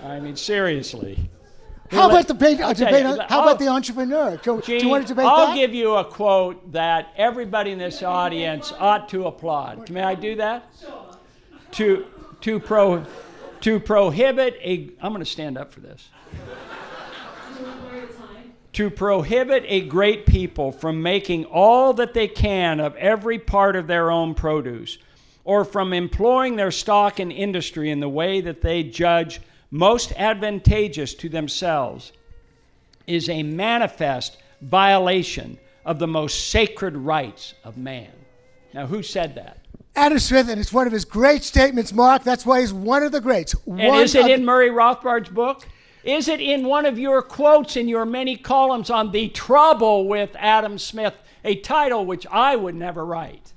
I mean, seriously. How about the entrepreneur? Do you want to debate that? I'll give you a quote that everybody in this audience ought to applaud. May I do that? To prohibit a... I'm going to stand up for this. to prohibit a great people from making all that they can of every part of their own produce, or from employing their stock and industry in the way that they judge most advantageous to themselves, is a manifest violation of the most sacred rights of man. Now, who said that? Adam Smith, and it's one of his great statements, Mark. That's why he's one of the greats. And is it in Murray Rothbard's book? Is it in one of your quotes in your many columns on The Trouble with Adam Smith, a title which I would never write?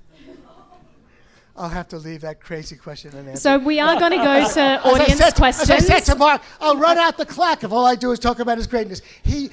I'll have to leave that crazy question unanswered. So we are going to go to audience questions. As I said to Mark, I'll run out the clock if all I do is talk about his greatness. He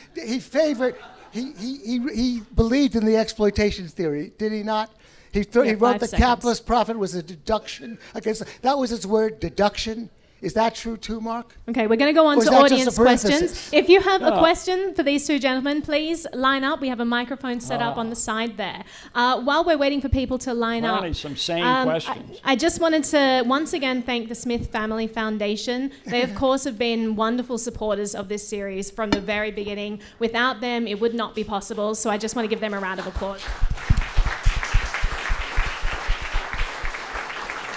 believed in the exploitation theory, did he not? He wrote the capitalist profit was a deduction against. That was his word, deduction. Is that true too, Mark? Okay, we're going to go on Or is to that just audience a parenthesis? questions. If you have a question for these two gentlemen, please line up. We have a microphone set up on the side there. While we're waiting for people to line up, Finally, some sane questions. I just wanted to once again thank the Smith Family Foundation. They, of course, have been wonderful supporters of this series from the very beginning. Without them, it would not be possible. So I just want to give them a round of applause.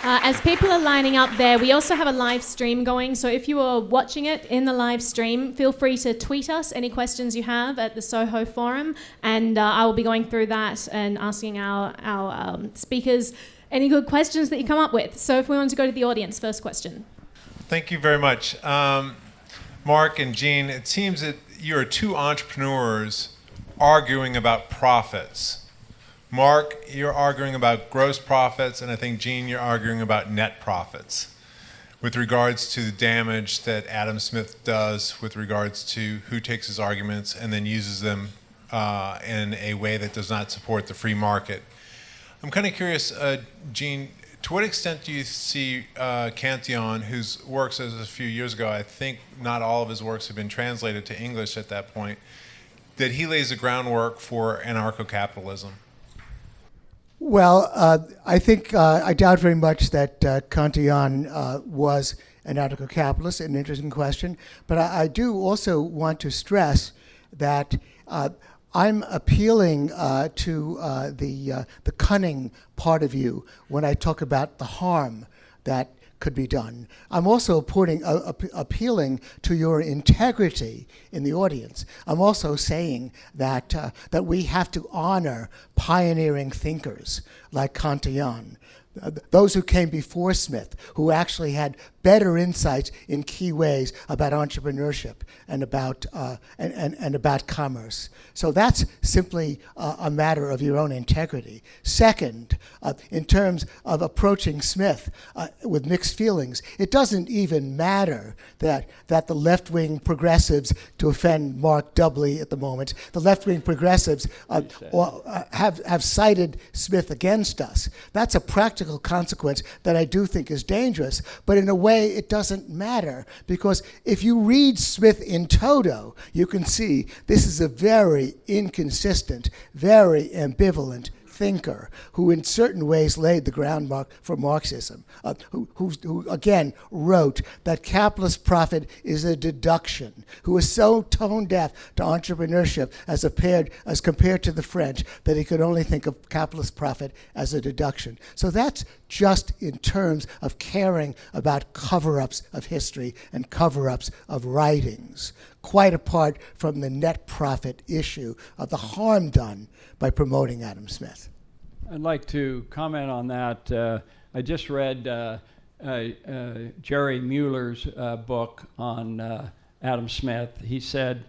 As people are lining up there, we also have a live stream going. So if you are watching it in the live stream, feel free to tweet us any questions you have at the Soho Forum. And I will be going through that and asking our speakers any good questions that you come up with. So if we want to go to the audience, first question. Thank you very much. Mark and Jean, it seems that you are two entrepreneurs arguing about profits. Mark, you're arguing about gross profits, and I think, Jean, you're arguing about net profits with regards to the damage that Adam Smith does with regards to who takes his arguments and then uses them in a way that does not support the free market. I'm kind of curious, Jean, to what extent do you see Cantillon, whose works as a few years ago, I think not all of his works have been translated to English at that point, that he lays the groundwork for anarcho-capitalism? Well, I think I doubt very much that Cantillon was an anarcho-capitalist, an interesting question. But I do also want to stress that I'm appealing to the cunning part of you when I talk about the harm that could be done. I'm also appealing to your integrity in the audience. I'm also saying that that we have to honor pioneering thinkers like Cantillon, those who came before Smith, who actually had better insights in key ways about entrepreneurship and about about commerce. So that's simply a matter of your own integrity. Second, in terms of approaching Smith with mixed feelings, it doesn't even matter that the left-wing progressives, to offend Mark doubly at the moment, the left-wing progressives have cited Smith against us. That's a practical consequence that I do think is dangerous, but in a way it doesn't matter, because if you read Smith in toto, you can see this is a very inconsistent, very ambivalent thinker who in certain ways laid the groundwork for Marxism, who again wrote that capitalist profit is a deduction, who was so tone deaf to entrepreneurship as compared to the French that he could only think of capitalist profit as a deduction. So that's just in terms of caring about cover-ups of history and cover-ups of writings, quite apart from the net profit issue of the harm done by promoting Adam Smith. I'd like to comment on that. I just read Jerry Mueller's book on Adam Smith. He said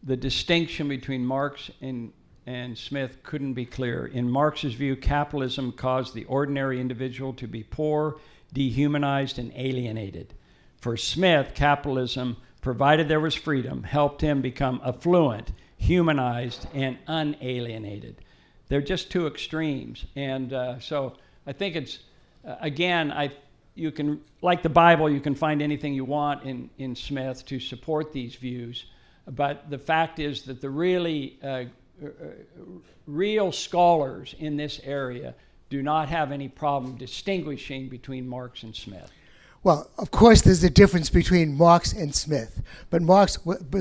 the distinction between Marx and Smith couldn't be clearer. In Marx's view, capitalism caused the ordinary individual to be poor, dehumanized, and alienated. For Smith, capitalism, provided there was freedom, helped him become affluent, humanized, and unalienated. They're just two extremes. And so I think it's, again, you can, like the Bible, you can find anything you want in Smith to support these views. But the fact is that the really real scholars in this area do not have any problem distinguishing between Marx and Smith. Well, of course, there's a difference between Marx and Smith, but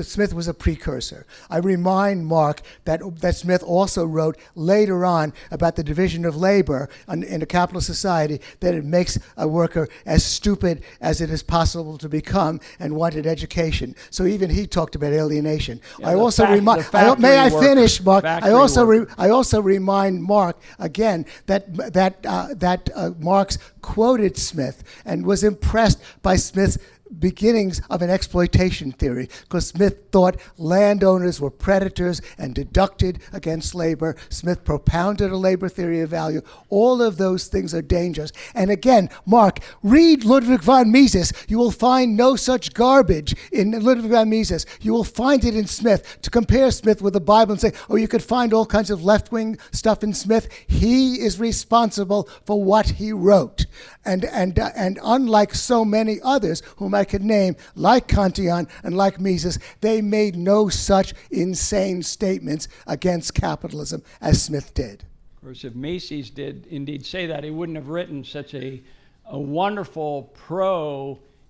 Smith was a precursor. I remind Mark that Smith also wrote later on about the division of labor in a capitalist society, that it makes a worker as stupid as it is possible to become, and wanted education. So even he talked about alienation. Yeah, I also remind. May I finish, Mark? I also remind Mark again that Marx quoted Smith and was impressed by Smith's beginnings of an exploitation theory, because Smith thought landowners were predators and deducted against labor. Smith propounded a labor theory of value. All of those things are dangerous. And again, Mark, read Ludwig von Mises. You will find no such garbage in Ludwig von Mises. You will find it in Smith. To compare Smith with the Bible and say, oh, you could find all kinds of left-wing stuff in Smith, he is responsible for what he wrote. And unlike so many others whom I could name, like Kantian and like Mises, they made no such insane statements against capitalism as Smith did. Of course, if Mises did indeed say that, he wouldn't have written such a wonderful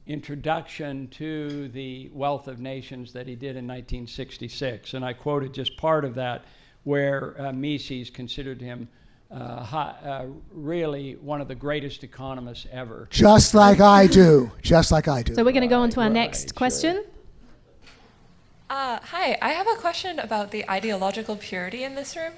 introduction to the Wealth of Nations that he did in 1966. And I quoted just part of that, where Mises considered him really one of the greatest economists ever. Just like I do. Just like I do. So we're going to go on to our next question. Hi, I have a question about the ideological purity in this room.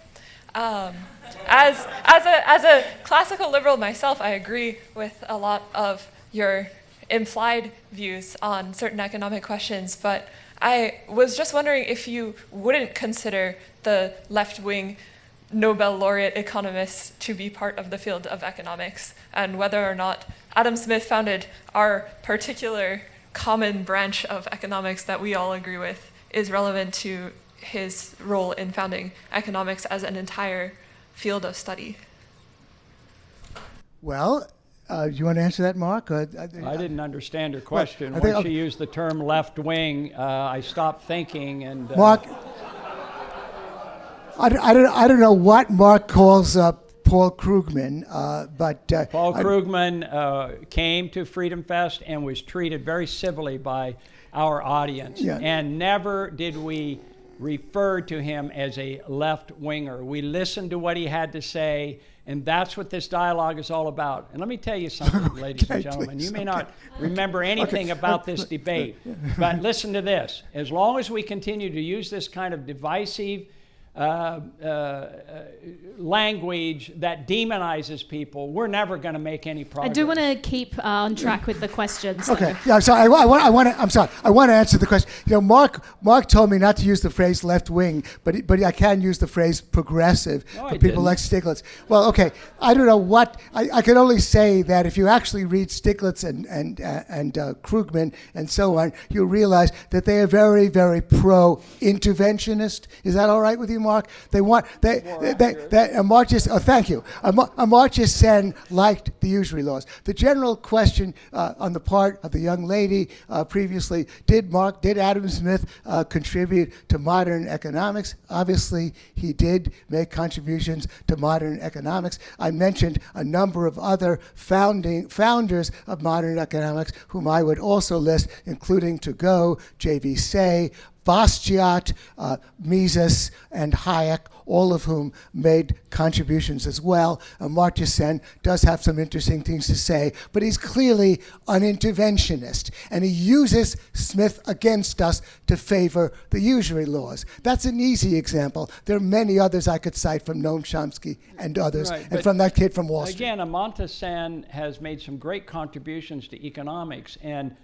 As a classical liberal myself, I agree with a lot of your implied views on certain economic questions, but I was just wondering if you wouldn't consider the left-wing Nobel laureate economists to be part of the field of economics, and whether or not Adam Smith founded our particular common branch of economics that we all agree with is relevant to his role in founding economics as an entire field of study. Well, you want to answer that, Mark? I didn't understand her question. When she used the term left wing, I stopped thinking. And Mark, I don't know what Mark calls Paul Krugman, but Paul Krugman came to FreedomFest and was treated very civilly by our audience, and never did we refer to him as a left-winger. We listened to what he had to say, and that's what this dialogue is all about. And let me tell you something, ladies and gentlemen. Please. You may not remember anything about this debate, but listen to this. As long as we continue to use this kind of divisive language that demonizes people, we're never going to make any progress. I do want to keep on track with the questions. Okay. Yeah, I'm sorry. I want to answer the question. You know, Mark told me not to use the phrase left wing, but I can use the phrase progressive for people like Stiglitz. Well, okay. I don't know what I can only say that if you actually read Stiglitz and Krugman and so on, you'll realize that they are very, very pro-interventionist. Is that all right with you, Mark? Thank you. Amartya Sen liked the usury laws. The general question on the part of the young lady previously, did Adam Smith contribute to modern economics? Obviously, he did make contributions to modern economics. I mentioned a number of other founders of modern economics, whom I would also list, including To-Go, J.V. Say, Bastiat, Mises, and Hayek, all of whom made contributions as well. Amartya Sen does have some interesting things to say, but he's clearly an interventionist, and he uses Smith against us to favor the usury laws. That's an easy example. There are many others I could cite from Noam Chomsky and others, and from that kid from Wall Street. Again, Amartya Sen has made some great contributions to economics, and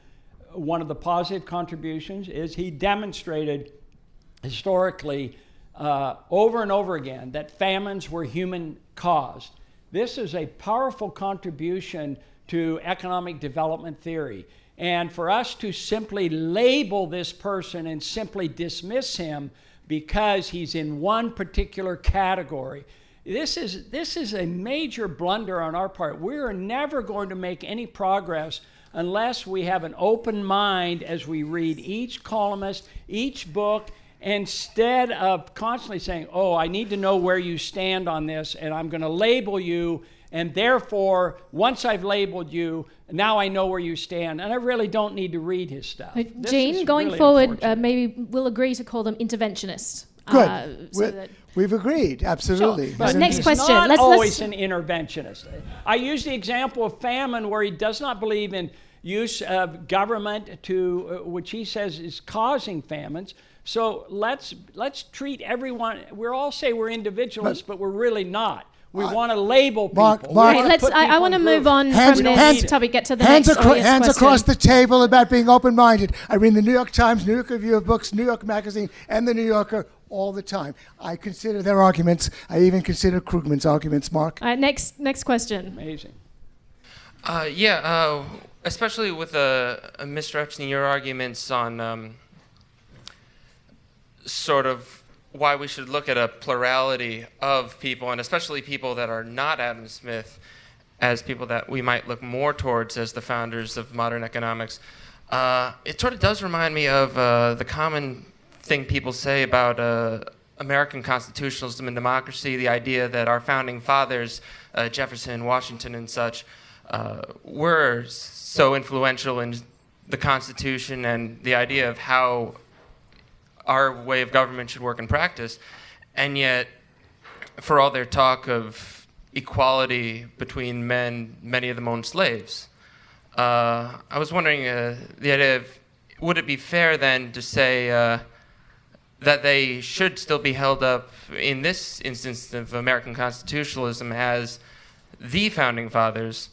one of the positive contributions is he demonstrated historically over and over again that famines were human caused. This is a powerful contribution to economic development theory. And for us to simply label this person and simply dismiss him because he's in one particular category, this is a major blunder on our part. We are never going to make any progress unless we have an open mind as we read each columnist, each book, instead of constantly saying, oh, I need to know where you stand on this, and I'm going to label you, and therefore, once I've labeled you, now I know where you stand, and I really don't need to read his stuff. This Gene, is going really forward, unfortunate. maybe we'll agree to call them interventionists. Good. So that We've agreed, absolutely. But next he's question. not Let's- always an interventionist. I use the example of famine, where he does not believe in use of government to, which he says is causing famines. So let's treat everyone. We all say we're individualists, but we're really not. We want to label people. Mark, We Mark- wanna Right, put I people want to in move groups. on Hands- from this hands- topic, get to the hands next audience hands question. across the table about being open-minded. I read the New York Times, New York Review of Books, New York Magazine, and the New Yorker all the time. I consider their arguments. I even consider Krugman's arguments, Mark. All right, next question. Amazing. Especially with Mr. Epstein, your arguments on sort of why we should look at a plurality of people, and especially people that are not Adam Smith, as people that we might look more towards as the founders of modern economics. It sort of does remind me of the common thing people say about American constitutionalism and democracy, the idea that our founding fathers, Jefferson, Washington, and such, were so influential in the Constitution and the idea of how our way of government should work in practice. And yet, for all their talk of equality between men, many of them owned slaves. I was wondering, the idea of, would it be fair then to say that they should still be held up in this instance of American constitutionalism as the founding fathers,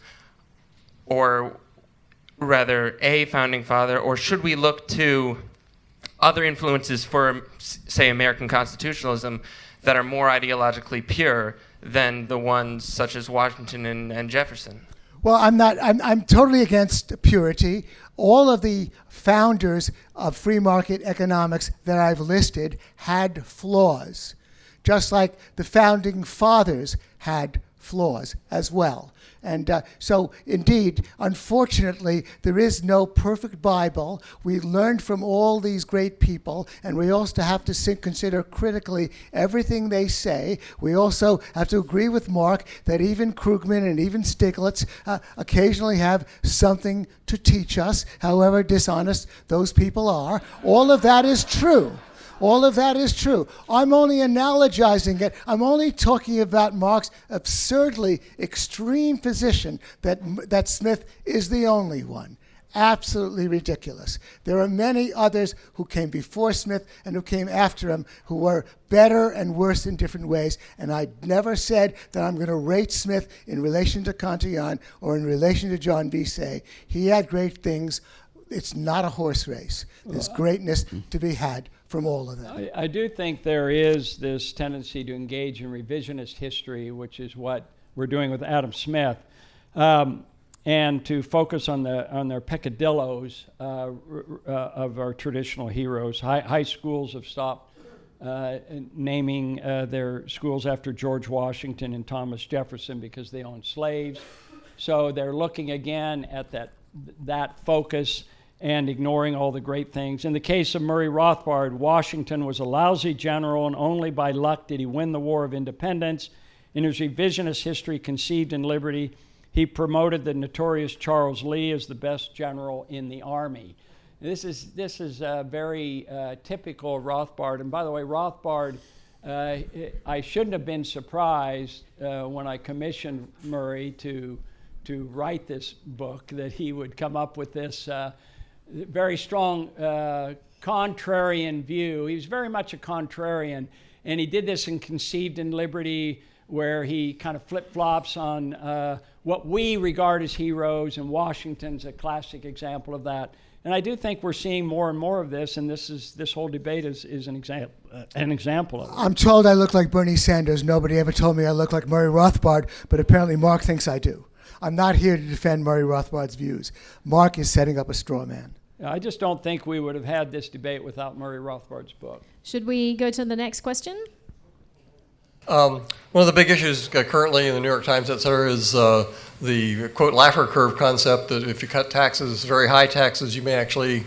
or rather a founding father, or should we look to other influences for, say, American constitutionalism that are more ideologically pure than the ones such as Washington and Jefferson? Well, I'm totally against purity. All of the founders of free market economics that I've listed had flaws, just like the founding fathers had flaws as well. And so, indeed, unfortunately, there is no perfect Bible. We learned from all these great people, and we also have to consider critically everything they say. We also have to agree with Mark that even Krugman and even Stiglitz occasionally have something to teach us, however dishonest those people are. All of that is true. All of that is true. I'm only analogizing it. I'm only talking about Mark's absurdly extreme position that Smith is the only one. Absolutely ridiculous. There are many others who came before Smith and who came after him who were better and worse in different ways. And I never said that I'm going to rate Smith in relation to Cantillon or in relation to John B. Say. He had great things. It's not a horse race. There's greatness to be had from all of them. I do think there is this tendency to engage in revisionist history, which is what we're doing with Adam Smith, and to focus on their peccadillos of our traditional heroes. High schools have stopped naming their schools after George Washington and Thomas Jefferson because they owned slaves. So they're looking again at that focus and ignoring all the great things. In the case of Murray Rothbard, Washington was a lousy general, and only by luck did he win the War of Independence. In his revisionist history, Conceived in Liberty, he promoted the notorious Charles Lee as the best general in the Army. This is very typical of Rothbard. And by the way, Rothbard, I shouldn't have been surprised when I commissioned Murray to write this book that he would come up with this very strong contrarian view. He was very much a contrarian, and he did this in Conceived in Liberty, where he kind of flip-flops on what we regard as heroes, and Washington's a classic example of that. And I do think we're seeing more and more of this, and this whole debate is an example of it. I'm told I look like Bernie Sanders. Nobody ever told me I look like Murray Rothbard, but apparently Mark thinks I do. I'm not here to defend Murray Rothbard's views. Mark is setting up a straw man. I just don't think we would have had this debate without Murray Rothbard's book. Should we go to the next question? One of the big issues currently in the New York Times, et cetera, is the, quote, Laffer curve concept that if you cut taxes, very high taxes, you may actually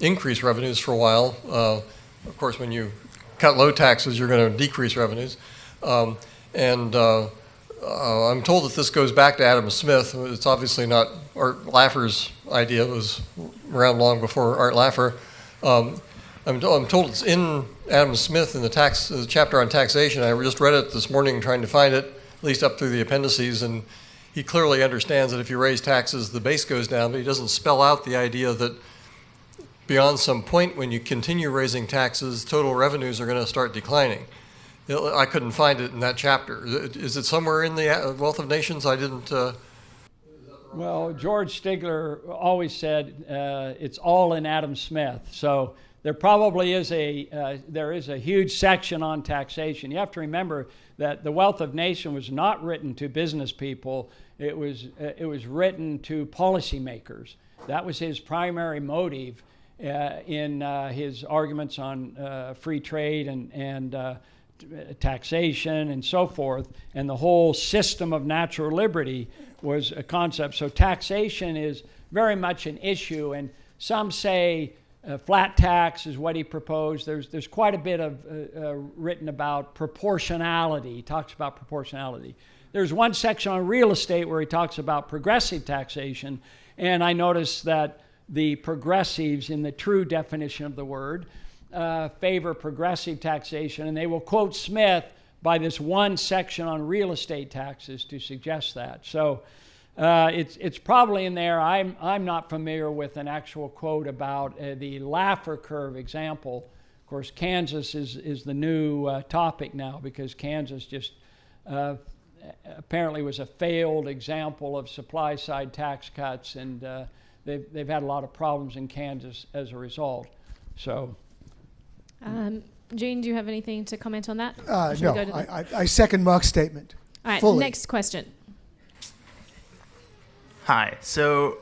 increase revenues for a while. Of course, when you cut low taxes, you're going to decrease revenues. I'm told that this goes back to Adam Smith. It's obviously not Art Laffer's idea. It was around long before Art Laffer. I'm told it's in Adam Smith in the chapter on taxation. I just read it this morning trying to find it, at least up through the appendices, and he clearly understands that if you raise taxes, the base goes down, but he doesn't spell out the idea that beyond some point when you continue raising taxes, total revenues are going to start declining. I couldn't find it in that chapter. Is it somewhere in the Wealth of Nations? I didn't... Well, George Stigler always said it's all in Adam Smith. So there probably is there is a huge section on taxation. You have to remember that the Wealth of Nations was not written to business people. It was written to policymakers. That was his primary motive in his arguments on free trade and taxation and so forth, and the whole system of natural liberty was a concept. So taxation is very much an issue, and some say flat tax is what he proposed. There's quite a bit of written about proportionality. He talks about proportionality. There's one section on real estate where he talks about progressive taxation, and I noticed that the progressives, in the true definition of the word, favor progressive taxation, and they will quote Smith by this one section on real estate taxes to suggest that. So it's probably in there. I'm not familiar with an actual quote about the Laffer curve example. Of course, Kansas is the new topic now, because Kansas just apparently was a failed example of supply-side tax cuts, and they've had a lot of problems in Kansas as a result. So. Gene, do you have anything to comment on that? No, I second Mark's statement. All right, fully. Next question. Hi. So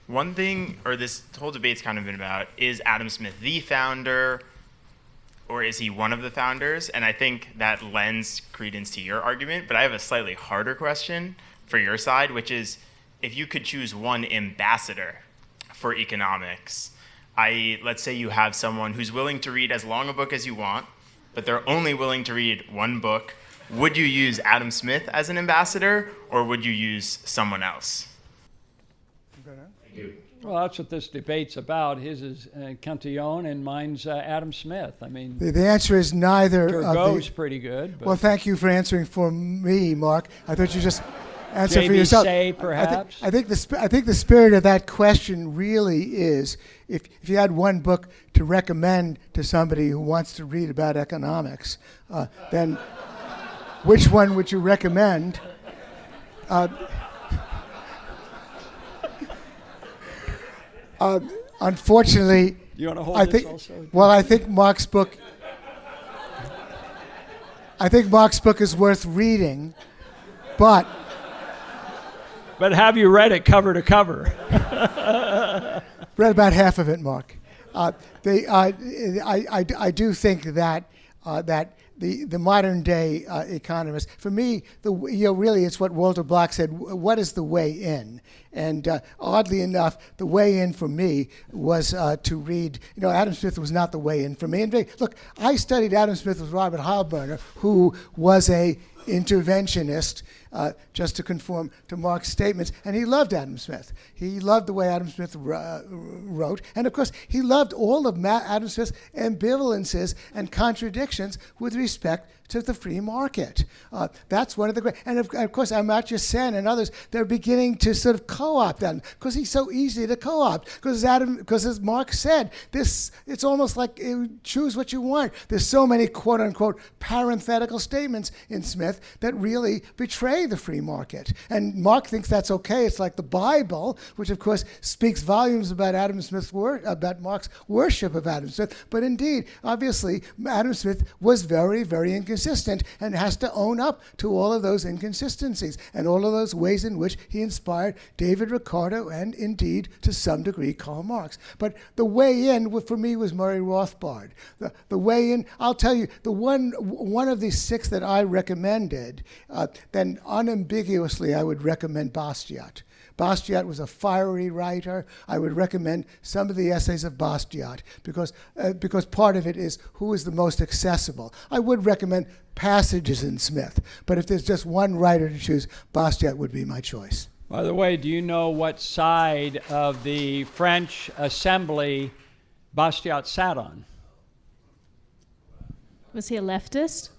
one thing, or this whole debate's kind of been about, is Adam Smith the founder, or is he one of the founders? And I think that lends credence to your argument, but I have a slightly harder question for your side, which is, if you could choose one ambassador for economics, i.e., let's say you have someone who's willing to read as long a book as you want, but they're only willing to read one book, would you use Adam Smith as an ambassador, or would you use someone else? Well, that's what this debate's about. His is Cantillon, and mine's Adam Smith. I mean, The answer is neither Turgot's pretty good. But Well, thank you for answering for me, Mark. I thought you just answered for J.B. yourself. Say, perhaps? I think the spirit of that question really is, if you had one book to recommend to somebody who wants to read about economics, then which one would you recommend? Unfortunately, you want to hold this also? Well, I think Mark's book is worth reading, but have you read it cover to cover? read about half of it, Mark. I do think that the modern day economist, for me, really it's what Walter Block said. What is the way in? And oddly enough, the way in for me was to read. Adam Smith was not the way in for me. And look, I studied Adam Smith with Robert Heilberner, who was a interventionist, just to conform to Mark's statements, and he loved Adam Smith. He loved the way Adam Smith wrote, and of course, he loved all of Adam Smith's ambivalences and contradictions with respect to the free market. That's one of the great, and of course, Amartya Sen and others, they're beginning to sort of co-opt Adam, because he's so easy to co-opt, because as Mark said, it's almost like choose what you want. There's so many quote-unquote parenthetical statements in Smith that really betray the free market. And Mark thinks that's okay. It's like the Bible, which of course speaks volumes about about Mark's worship of Adam Smith. But indeed, obviously, Adam Smith was very, very inconsistent and has to own up to all of those inconsistencies and all of those ways in which he inspired David Ricardo and indeed, to some degree, Karl Marx. But the way in, for me, was Murray Rothbard. The way in, I'll tell you, the one of the six that I recommended, then unambiguously I would recommend Bastiat. Bastiat was a fiery writer. I would recommend some of the essays of Bastiat because part of it is who is the most accessible. I would recommend passages in Smith, but if there's just one writer to choose, Bastiat would be my choice. By the way, do you know what side of the French assembly Bastiat sat on? Was he a leftist?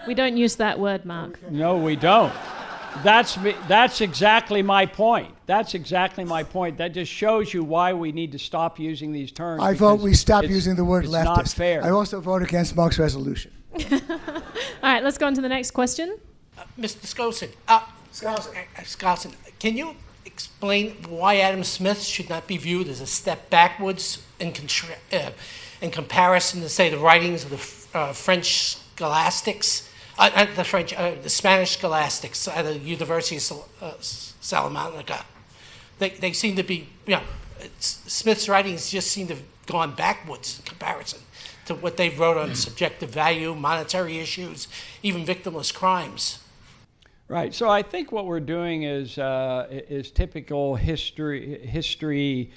We don't use that word, Mark. No, we don't. That's exactly my point. That's exactly my point. That just shows you why we need to stop using these terms. I vote we stop using the word it's leftist. Not fair. I also vote against Mark's resolution. All right, let's go on to the next question. Mr. Skousen, Skousen, can you explain why Adam Smith should not be viewed as a step backwards in comparison to, say, the writings of the French scholastics, the Spanish scholastics at the University of Salamanca? They seem to be, Smith's writings just seem to have gone backwards in comparison to what they wrote on subjective value, monetary issues, even victimless crimes. Right. So I think what we're doing is typical history,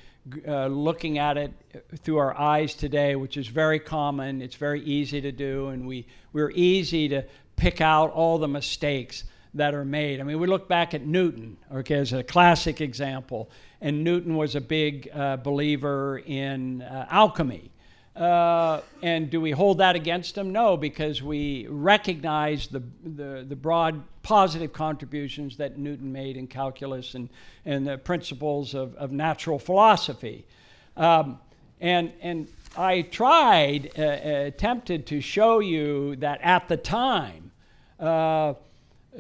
looking at it through our eyes today, which is very common. It's very easy to do, and we're easy to pick out all the mistakes that are made. I mean, we look back at Newton, okay, as a classic example, and Newton was a big believer in alchemy. And do we hold that against him? No, because we recognize the broad positive contributions that Newton made in calculus and the principles of natural philosophy. And I attempted to show you that at the time,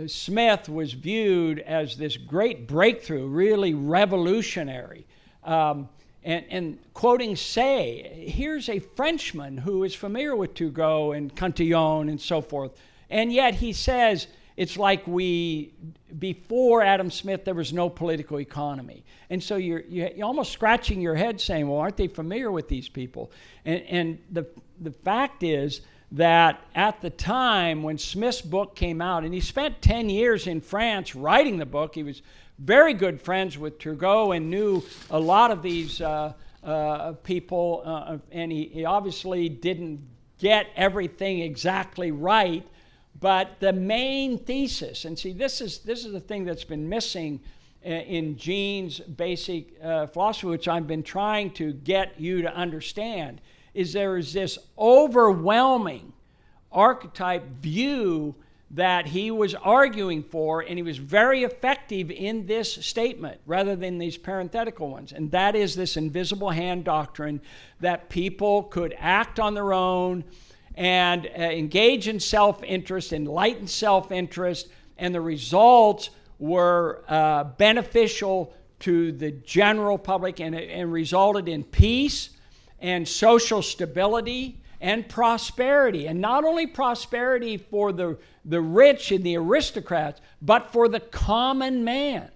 Smith was viewed as this great breakthrough, really revolutionary. And quoting Say, here's a Frenchman who is familiar with Turgot and Cantillon and so forth, and yet he says it's like before Adam Smith there was no political economy. And so you're almost scratching your head saying, well, aren't they familiar with these people? And the fact is that at the time when Smith's book came out, and he spent 10 years in France writing the book, he was very good friends with Turgot and knew a lot of these people, and he obviously didn't get everything exactly right, but the main thesis, and see, this is the thing that's been missing in Gene's basic philosophy, which I've been trying to get you to understand, is there is this overwhelming archetype view that he was arguing for, and he was very effective in this statement rather than these parenthetical ones. And that is this invisible hand doctrine that people could act on their own and engage in self-interest, enlightened self-interest, and the results were beneficial to the general public and resulted in peace and social stability and prosperity. And not only prosperity for the rich and the aristocrats, but for the common man,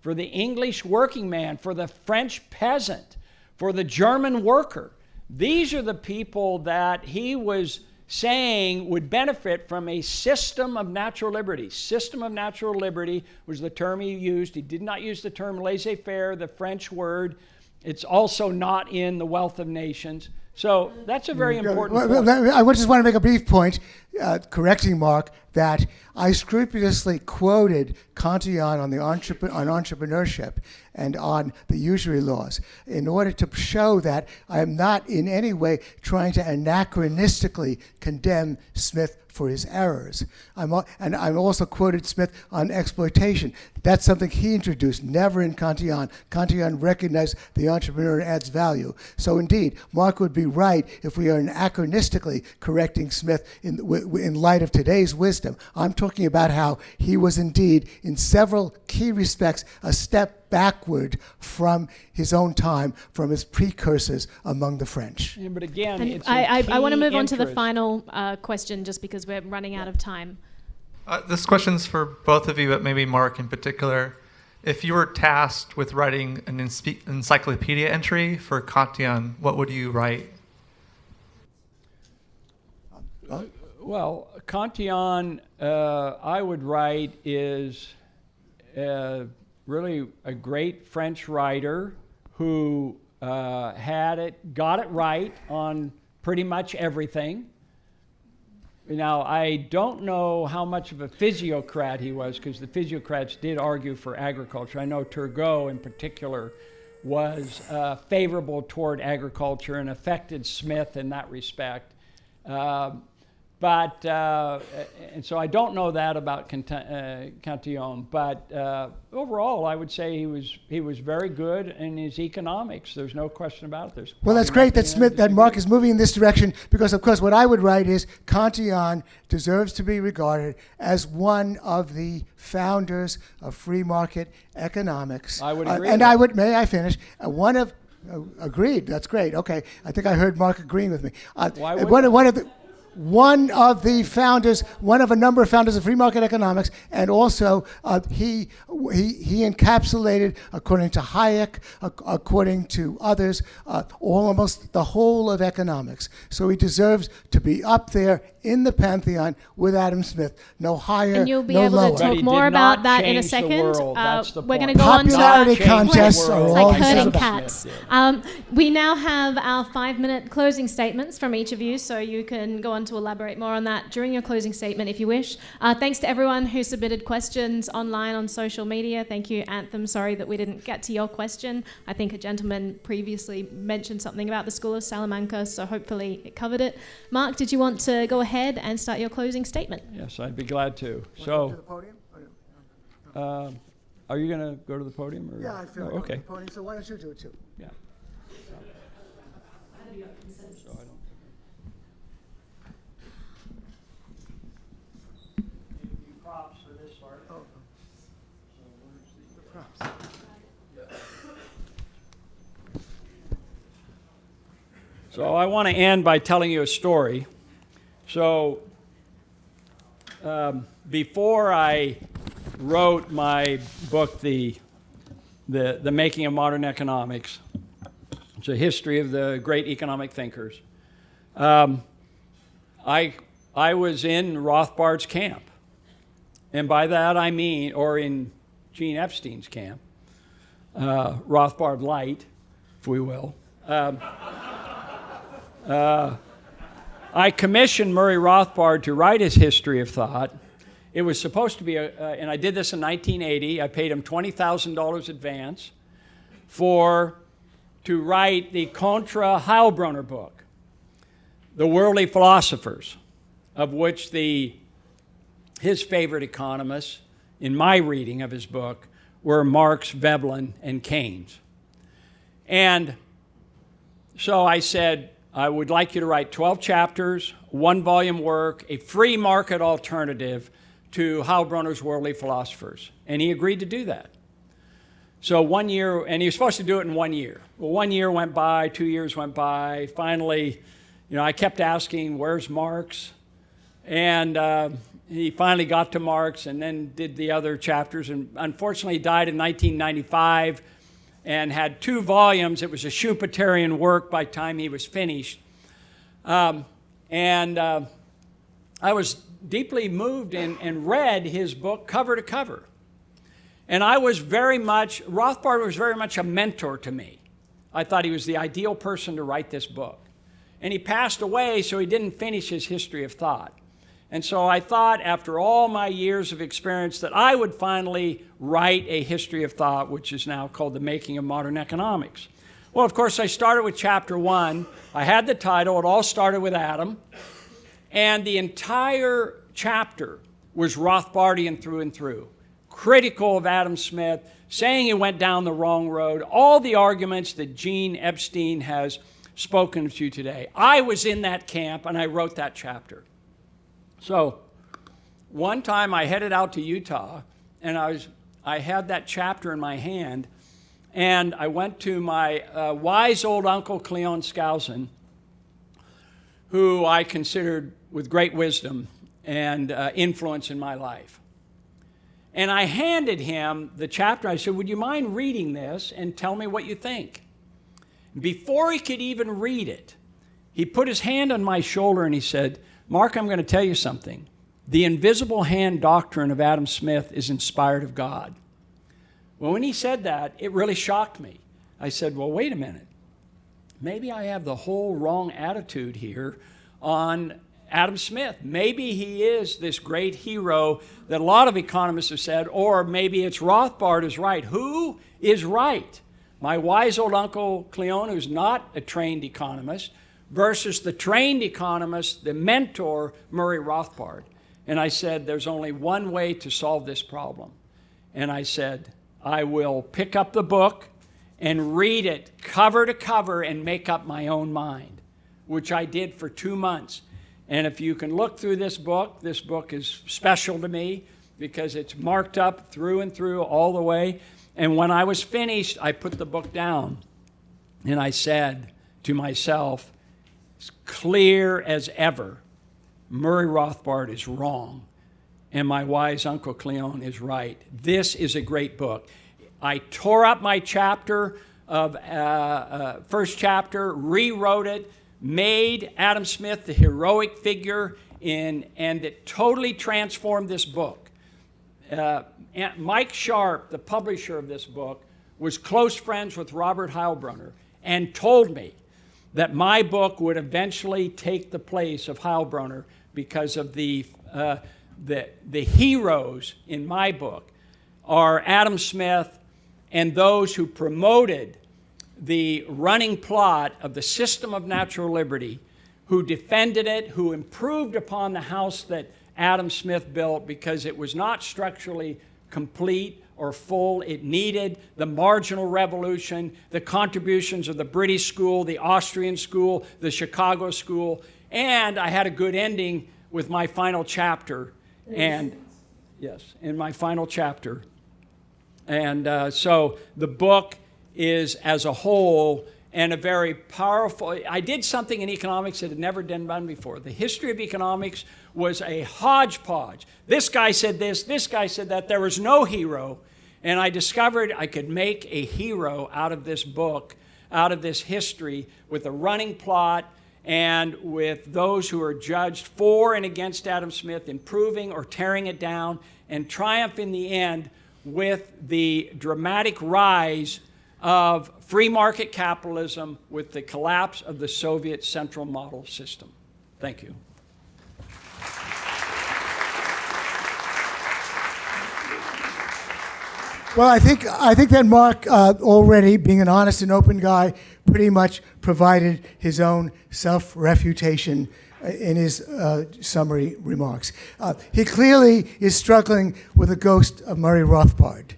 for the English working man, for the French peasant, for the German worker. These are the people that he was saying would benefit from a system of natural liberty. System of natural liberty was the term he used. He did not use the term laissez-faire, the French word. It's also not in The Wealth of Nations. So that's a very important point. I just want to make a brief point, correcting Mark, that I scrupulously quoted Cantillon on entrepreneurship and on the usury laws in order to show that I am not in any way trying to anachronistically condemn Smith for his errors. And I also quoted Smith on exploitation. That's something he introduced, never in Cantillon. Cantillon recognized the entrepreneur adds value. So indeed, Mark would be right if we are anachronistically correcting Smith in light of today's wisdom. I'm talking about how he was indeed, in several key respects, a step backward from his own time, from his precursors among the French. Yeah, but again, and it's I want to move on to the interest. final question, just because we're running out of time. This question's for both of you, but maybe Mark in particular. If you were tasked with writing an encyclopedia entry for Cantillon, what would you write? Well, Cantillon, I would write, is really a great French writer who got it right on pretty much everything. Now, I don't know how much of a physiocrat he was, because the physiocrats did argue for agriculture. I know Turgot in particular was favorable toward agriculture and affected Smith in that respect. And so I don't know that about Cantillon, but overall I would say he was very good in his economics. There's no question about it. Well, that's great that Mark is moving in this direction, because of course what I would write is Cantillon deserves to be regarded as one of the founders of free market economics. I would agree. May I finish? Agreed. That's great. Okay, I think I heard Mark agreeing with me. Why would one of a number of founders of free market economics, and also he encapsulated, according to Hayek, according to others, almost the whole of economics. So he deserves to be up there in the pantheon with Adam Smith, no higher, And you'll be no able lower. to talk more about that in a second. We're going to go on to Popularity contests are it's all like herding about. cats. We now have our 5-minute closing statements from each of you, so you can go on to elaborate more on that during your closing statement if you wish. Thanks to everyone who submitted questions online on social media. Thank you, Anthem. Sorry that we didn't get to your question. I think a gentleman previously mentioned something about the School of Salamanca, so hopefully it covered it. Mark, did you want to go ahead and start your closing statement? Yes, I'd be glad to. So, To the podium? are you going to go to the podium? Or? Yeah, I feel Oh, okay. the podium, so why don't you do it too? Yeah. Props for this part. So I want to end by telling you a story. So before I wrote my book, the Making of Modern Economics, it's a history of the great economic thinkers, I was in Rothbard's camp. And by that I mean, or in Gene Epstein's camp, Rothbard Light, if we will. I commissioned Murray Rothbard to write his history of thought. It was supposed to be, and I did this in 1980. I paid him $20,000 advance to write the Contra Heilbronner book, The Worldly Philosophers, of which his favorite economists, in my reading of his book, were Marx, Veblen, and Keynes. And so I said, I would like you to write 12 chapters, 1-volume work, a free market alternative to Heilbronner's Worldly Philosophers. And he agreed to do that. So 1 year, and he was supposed to do it in 1 year. Well, 1 year went by, 2 years went by. Finally, I kept asking, where's Marx? And he finally got to Marx and then did the other chapters. And unfortunately, he died in 1995. And had 2 volumes. It was a Schumpeterian work by the time he was finished. I was deeply moved and read his book cover to cover. And Rothbard was very much a mentor to me. I thought he was the ideal person to write this book. And he passed away, so he didn't finish his history of thought. And so I thought, after all my years of experience, that I would finally write a history of thought, which is now called The Making of Modern Economics. Well, of course, I started with chapter 1. I had the title. It all started with Adam. And the entire chapter was Rothbardian through and through, critical of Adam Smith, saying he went down the wrong road, all the arguments that Gene Epstein has spoken to today. I was in that camp, and I wrote that chapter. So one time I headed out to Utah, and I had that chapter in my hand, and I went to my wise old uncle, Cleon Skousen, who I considered with great wisdom and influence in my life. And I handed him the chapter. I said, would you mind reading this and tell me what you think? Before he could even read it, he put his hand on my shoulder and he said, Mark, I'm going to tell you something. The invisible hand doctrine of Adam Smith is inspired of God. Well, when he said that, it really shocked me. I said, well, wait a minute. Maybe I have the whole wrong attitude here on Adam Smith. Maybe he is this great hero that a lot of economists have said, or maybe it's Rothbard is right. Who is right? My wise old uncle Cleone, who's not a trained economist, versus the trained economist, the mentor, Murray Rothbard. And I said, there's only one way to solve this problem. And I said, I will pick up the book and read it cover to cover and make up my own mind, which I did for 2 months. And if you can look through this book is special to me because it's marked up through and through all the way. And when I was finished, I put the book down and I said to myself, it's clear as ever, Murray Rothbard is wrong and my wise Uncle Cleone is right. This is a great book. I tore up my chapter of first chapter, rewrote it, made Adam Smith the heroic figure and it totally transformed this book. Mike Sharp, the publisher of this book, was close friends with Robert Heilbroner and told me that my book would eventually take the place of Heilbroner because of the heroes in my book are Adam Smith and those who promoted the running plot of the system of natural liberty, who defended it, who improved upon the house that Adam Smith built because it was not structurally complete or full. It needed the marginal revolution, the contributions of the British school, the Austrian school, the Chicago school, and I had a good ending with my final chapter. And yes, in my final chapter. And so the book is, as a whole, and a very powerful, I did something in economics that had never been done before. The history of economics was a hodgepodge. This guy said this guy said that. There was no hero. And I discovered I could make a hero out of this book, out of this history, with a running plot and with those who are judged for and against Adam Smith, improving or tearing it down, and triumph in the end with the dramatic rise of free market capitalism with the collapse of the Soviet central model system. Thank you. Well, I think that Mark already, being an honest and open guy, pretty much provided his own self-refutation in his summary remarks. He clearly is struggling with the ghost of Murray Rothbard.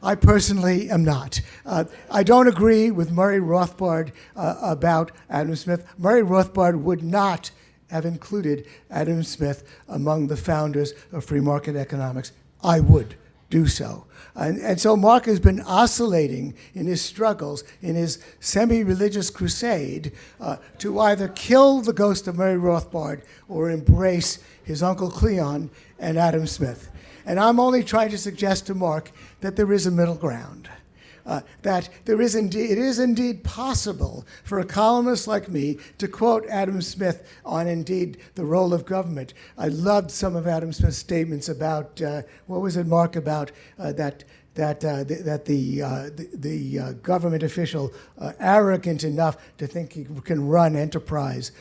I personally am not. I don't agree with Murray Rothbard about Adam Smith. Murray Rothbard would not have included Adam Smith among the founders of free market economics. I would do so. And so Mark has been oscillating in his struggles, in his semi-religious crusade, to either kill the ghost of Murray Rothbard or embrace his Uncle Cleone and Adam Smith. And I'm only trying to suggest to Mark that there is a middle ground. That it is indeed possible for a columnist like me to quote Adam Smith on, indeed, the role of government. I loved some of Adam Smith's statements about, what was it, Mark, about that the government official arrogant enough to think he can run enterprise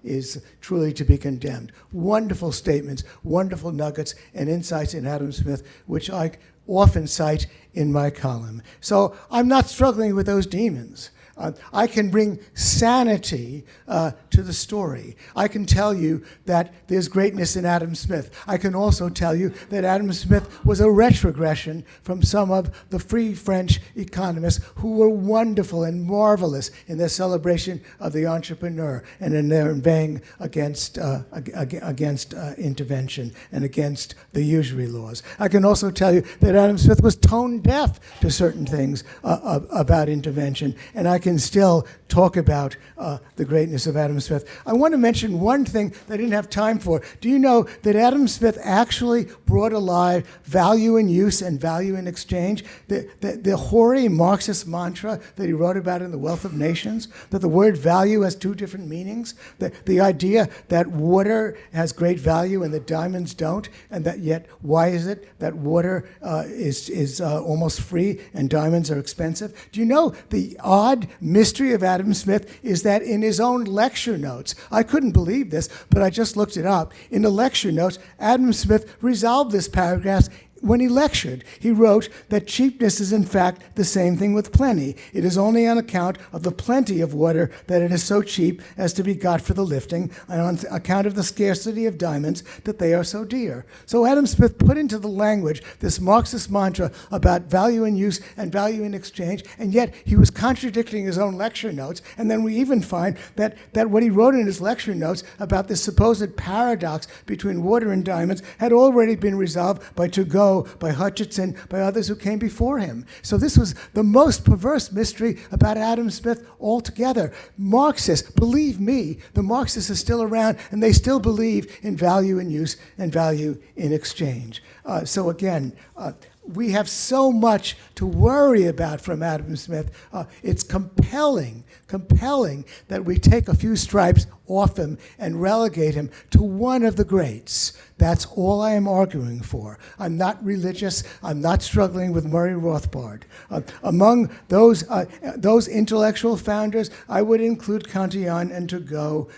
is truly to be condemned. Wonderful statements, wonderful nuggets and insights in Adam Smith, which I often cite in my column. So I'm not struggling with those demons. I can bring sanity to the story. I can tell you that there's greatness in Adam Smith. I can also tell you that Adam Smith was a retrogression from some of the free French economists who were wonderful and marvelous in their celebration of the entrepreneur and in their inveighing against intervention and against the usury laws. I can also tell you that Adam Smith was tone deaf to certain things about intervention, and I can can still talk about the greatness of Adam Smith. I want to mention one thing that I didn't have time for. Do you know that Adam Smith actually brought alive value in use and value in exchange? The hoary Marxist mantra that he wrote about in The Wealth of Nations, that the word value has two different meanings, the idea that water has great value and that diamonds don't, and that yet why is it that water is almost free and diamonds are expensive? Do you know the odd mystery of Adam Smith is that in his own lecture notes, I couldn't believe this, but I just looked it up. In the lecture notes, Adam Smith resolved this paragraph. When he lectured, he wrote that cheapness is in fact the same thing with plenty. It is only on account of the plenty of water that it is so cheap as to be got for the lifting, and on account of the scarcity of diamonds that they are so dear. So Adam Smith put into the language this Marxist mantra about value in use and value in exchange, and yet he was contradicting his own lecture notes. And then we even find that what he wrote in his lecture notes about this supposed paradox between water and diamonds had already been resolved by Turgot, by Hutchinson, by others who came before him. So this was the most perverse mystery about Adam Smith altogether. Marxists, believe me, the Marxists are still around, and they still believe in value in use and value in exchange. So again, we have so much to worry about from Adam Smith. It's compelling that we take a few stripes off him and relegate him to one of the greats. That's all I am arguing for. I'm not religious. I'm not struggling with Murray Rothbard. Among those intellectual founders, I would include Cantillon and Turgot,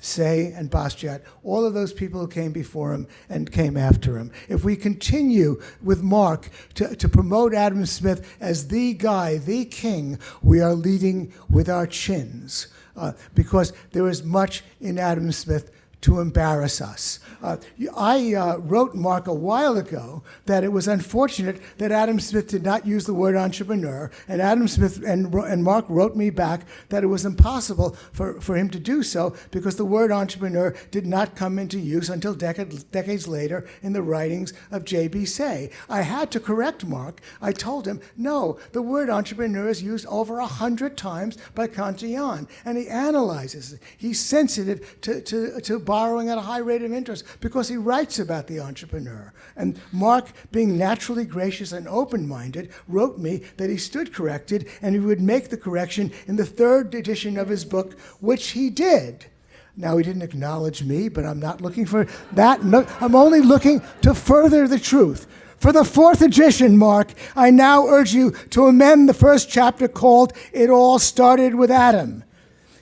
Say and Bastiat, all of those people who came before him and came after him. If we continue with Mark to promote Adam Smith as the guy, the king, we are leading with our chins, because there is much in Adam Smith to embarrass us. I wrote Mark a while ago that it was unfortunate that Adam Smith did not use the word entrepreneur, and Adam Smith and Mark wrote me back that it was impossible for him to do so because the word entrepreneur did not come into use until decades later in the writings of J.B. Say. I had to correct Mark. I told him, no, the word entrepreneur is used over 100 times by Cantillon, and he analyzes it. He's sensitive to borrowing at a high rate of interest because he writes about the entrepreneur. And Mark, being naturally gracious and open-minded, wrote me that he stood corrected and he would make the correction in the 3rd edition of his book, which he did. Now, he didn't acknowledge me, but I'm not looking for that. No, I'm only looking to further the truth. For the 4th edition, Mark, I now urge you to amend the first chapter called It All Started with Adam.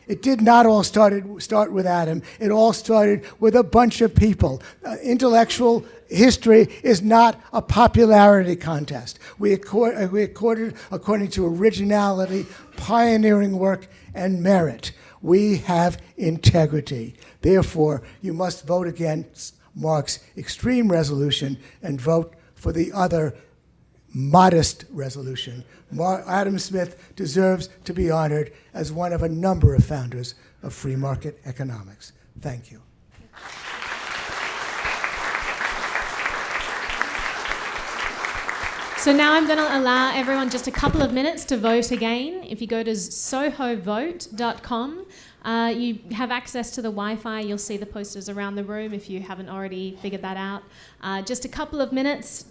It did not all start with Adam. It all started with a bunch of people. Intellectual history is not a popularity contest. We accorded according to originality, pioneering work, and merit. We have integrity. Therefore, you must vote against Mark's extreme resolution and vote for the other modest resolution. Adam Smith deserves to be honored as one of a number of founders of free market economics. Thank you. So now I'm going to allow everyone just a couple of minutes to vote again. If you go to sohovote.com, you have access to the Wi-Fi. You'll see the posters around the room if you haven't already figured that out. Just a couple of minutes.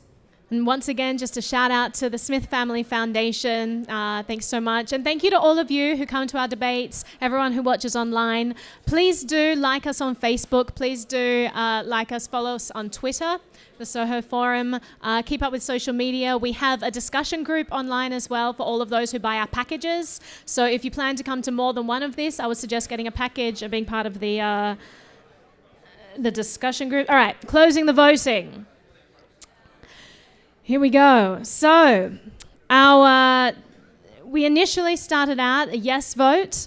And once again, just a shout out to the Smith Family Foundation. Thanks so much. And thank you to all of you who come to our debates, everyone who watches online. Please do like us on Facebook. Please do like us, follow us on Twitter, the Soho Forum. Keep up with social media. We have a discussion group online as well for all of those who buy our packages. So if you plan to come to more than one of this, I would suggest getting a package and being part of the discussion group. All right, closing the voting. Here we go. So, we initially started out a yes vote.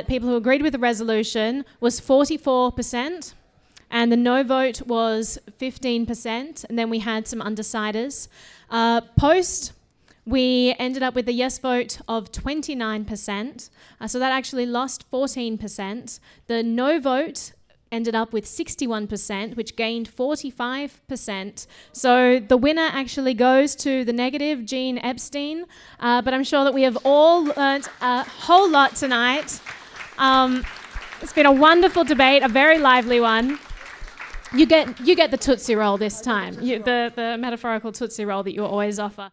People who agreed with the resolution was 44%, and the no vote was 15%, and then we had some undeciders. Post, we ended up with a yes vote of 29%, so that actually lost 14%. The no vote ended up with 61%, which gained 45%. So the winner actually goes to the negative, Gene Epstein. But I'm sure that we have all learnt a whole lot tonight. It's been a wonderful debate, a very lively one. You get the Tootsie Roll this time, the metaphorical Tootsie Roll that you always offer.